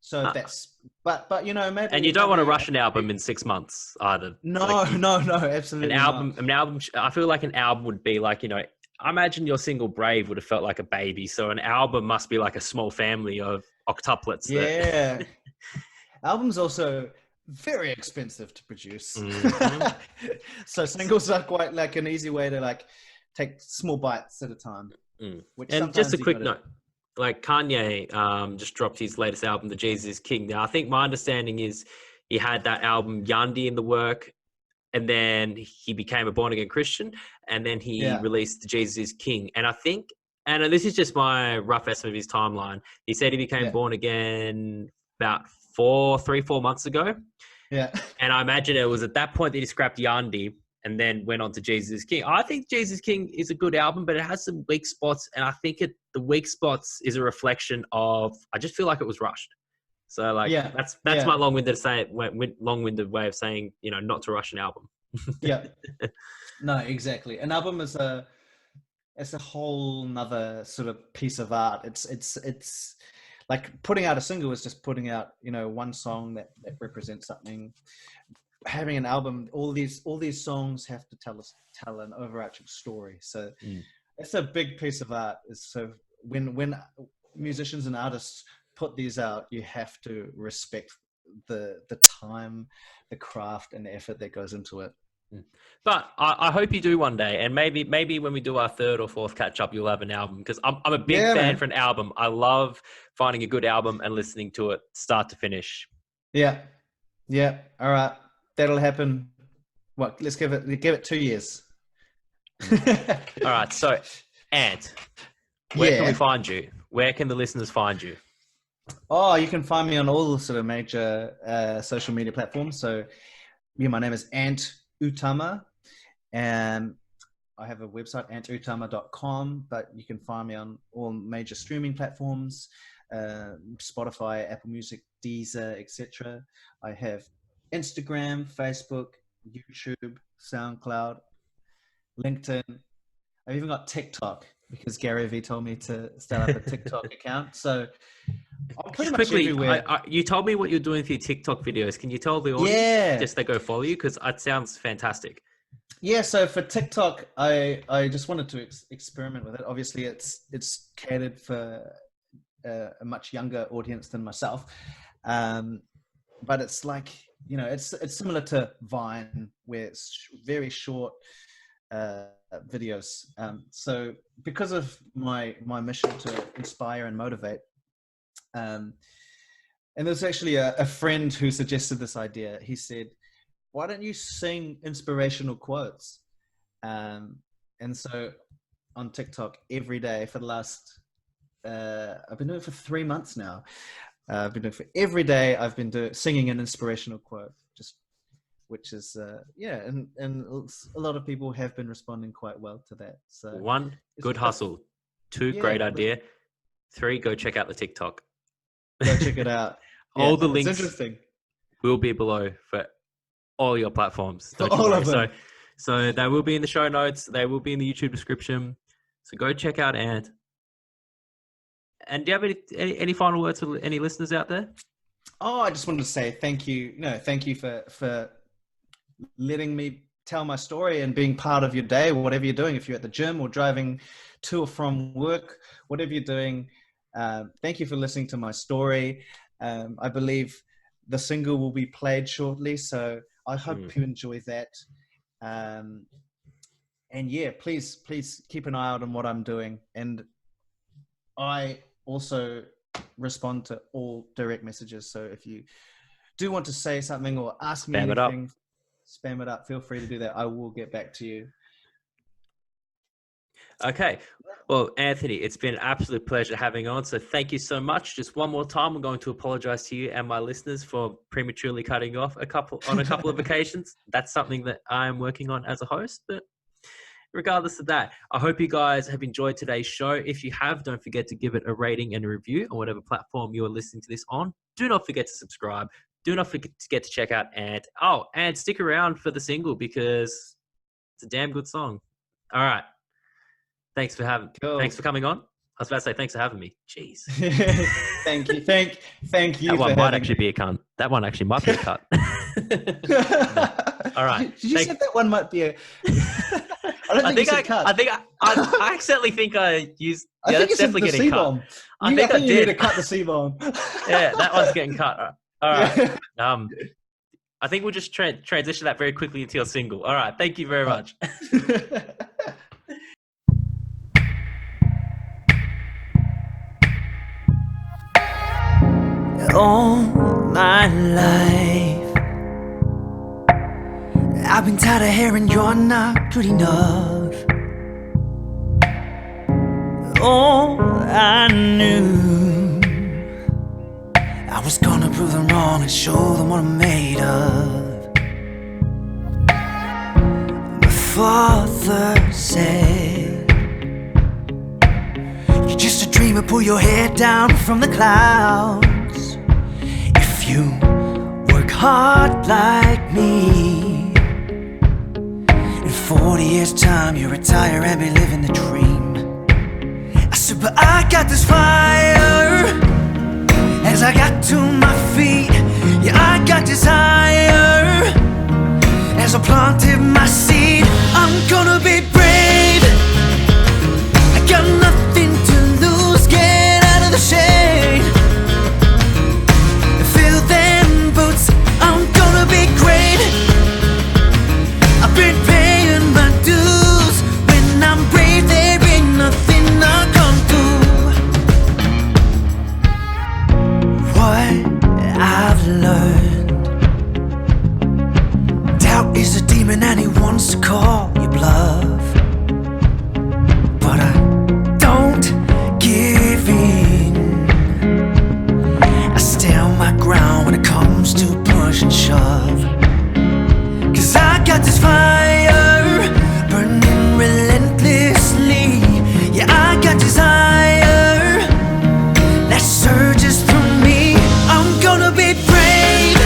So that's, but you know, maybe. And you don't want to rush an album in 6 months either. No, absolutely. An album. I feel like an album would be like, you know, I imagine your single "Brave" would have felt like a baby. So an album must be like a small family of octuplets. Yeah. Albums also very expensive to produce. So singles are quite like an easy way to like take small bites at a time. And just a quick note. Like Kanye just dropped his latest album, The Jesus is King. Now, I think my understanding is he had that album Yandi in the work, and then he became a born-again Christian, and then he released The Jesus is King. And I think, and this is just my rough estimate of his timeline, he said he became born again about 3-4 months ago. Yeah. And I imagine it was at that point that he scrapped Yandi and then went on to Jesus King. I think Jesus King is a good album, but it has some weak spots. And I think the weak spots is a reflection of, I just feel like it was rushed. So like, that's my long-winded way of saying, you know, not to rush an album. No, exactly. An album is it's a whole nother sort of piece of art. It's like putting out a single is just putting out, you know, one song that represents something. Having an album, all these songs have to tell an overarching story. So it's a big piece of art. So when musicians and artists put these out, you have to respect the time, the craft, and the effort that goes into it. But I hope you do one day, and maybe when we do our third or fourth catch up, you'll have an album, because I'm a big fan for an album. I love finding a good album and listening to it start to finish. Yeah. All right, that'll happen. What? Let's give it 2 years. All right. So, Ant, where can we find you? Where can the listeners find you? Oh, you can find me on all the sort of major social media platforms. So, my name is Ant Utama, and I have a website, antutama.com, but you can find me on all major streaming platforms, Spotify, Apple Music, Deezer, etc. I have Instagram, Facebook, YouTube, SoundCloud, LinkedIn. I've even got TikTok because Gary Vee told me to start up a TikTok account. So I'm pretty much everywhere. You told me what you're doing for your TikTok videos. Can you tell the audience just they go follow you? Because it sounds fantastic. Yeah, so for TikTok, I just wanted to experiment with it. Obviously, it's catered for a much younger audience than myself, but it's like, it's similar to Vine, where it's very short videos. So because of my mission to inspire and motivate, and there's actually a friend who suggested this idea. He said, why don't you sing inspirational quotes? And so on TikTok every day for the last, I've been doing it for 3 months now. I've been doing it for every day. I've been singing an inspirational quote, which is, and a lot of people have been responding quite well to that. So 1, good hustle. 2, great idea. 3, go check out the TikTok. Go check it out. All the links will be below for all your platforms. All of them. So they will be in the show notes. They will be in the YouTube description. So go check out Ant. And do you have any final words for any listeners out there? Oh, I just wanted to say thank you. Thank you for letting me tell my story and being part of your day, whatever you're doing. If you're at the gym or driving to or from work, whatever you're doing, thank you for listening to my story. I believe the single will be played shortly, so I hope you enjoy that. And yeah, please keep an eye out on what I'm doing. And I also respond to all direct messages. So if you do want to say something or ask me anything, spam it up. Feel free to do that. I will get back to you. Okay. Well, Anthony, it's been an absolute pleasure having on. So thank you so much. Just one more time, I'm going to apologize to you and my listeners for prematurely cutting off on a couple of occasions. That's something that I'm working on as a host, but regardless of that, I hope you guys have enjoyed today's show. If you have, don't forget to give it a rating and a review on whatever platform you're listening to this on. Do not forget to subscribe. Do not forget to check out Ant. Oh, and stick around for the single because it's a damn good song. All right. Thanks for coming on. I was about to say thanks for having me. Jeez. Thank you. Thank you. That one might actually be a cunt. That one actually might be a cut. All right. Did you say that one might be a? I accidentally think I used. Yeah, that's definitely getting cut. I think I did. You need to cut the C-bomb. Yeah, that one's getting cut. All right. I think we'll just transition that very quickly into your single. All right. Thank you very much. All my life I've been tired of hearing you're not good enough. Oh, I knew I was gonna prove them wrong and show them what I'm made of. My father said, you're just a dreamer, pull your head down from the clouds. If you work hard like me, in 40 years time you retire and be living the dream. I said, but I got this fire. As I got to my feet, yeah, I got desire. As I planted my seed, I'm gonna be brave. I got nothing to lose, get out of the shade. Feel them desire that surges through me. I'm gonna be brave.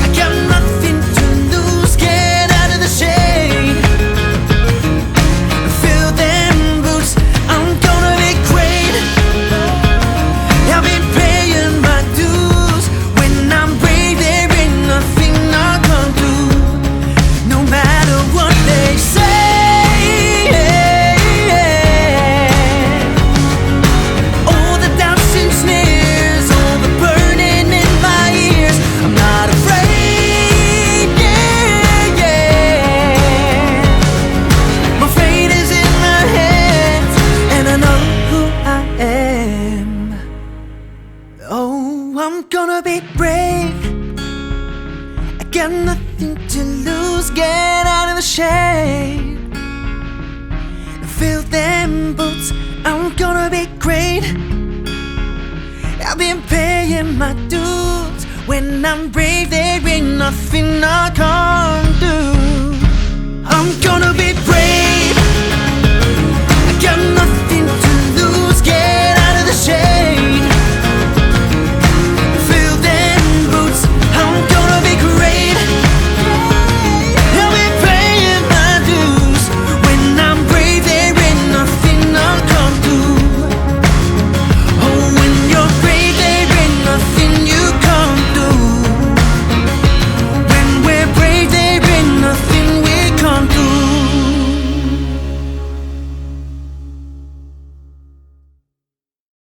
I got nothing to lose. Get out of the shade. Feel them boots. I'm gonna be great. I've been paying my dues. When I'm brave, there ain't nothing I can't do. No matter what they say. All the doubts and sneers, all the burning in my ears. I'm not afraid, yeah, yeah. My fate is in my hands, and I know who I am. Oh, I'm gonna be brave. I got nothing to lose. Get out of the shade. Feel them boots. I'm gonna be great. I've been paying my dues. When I'm brave, there ain't nothing I can't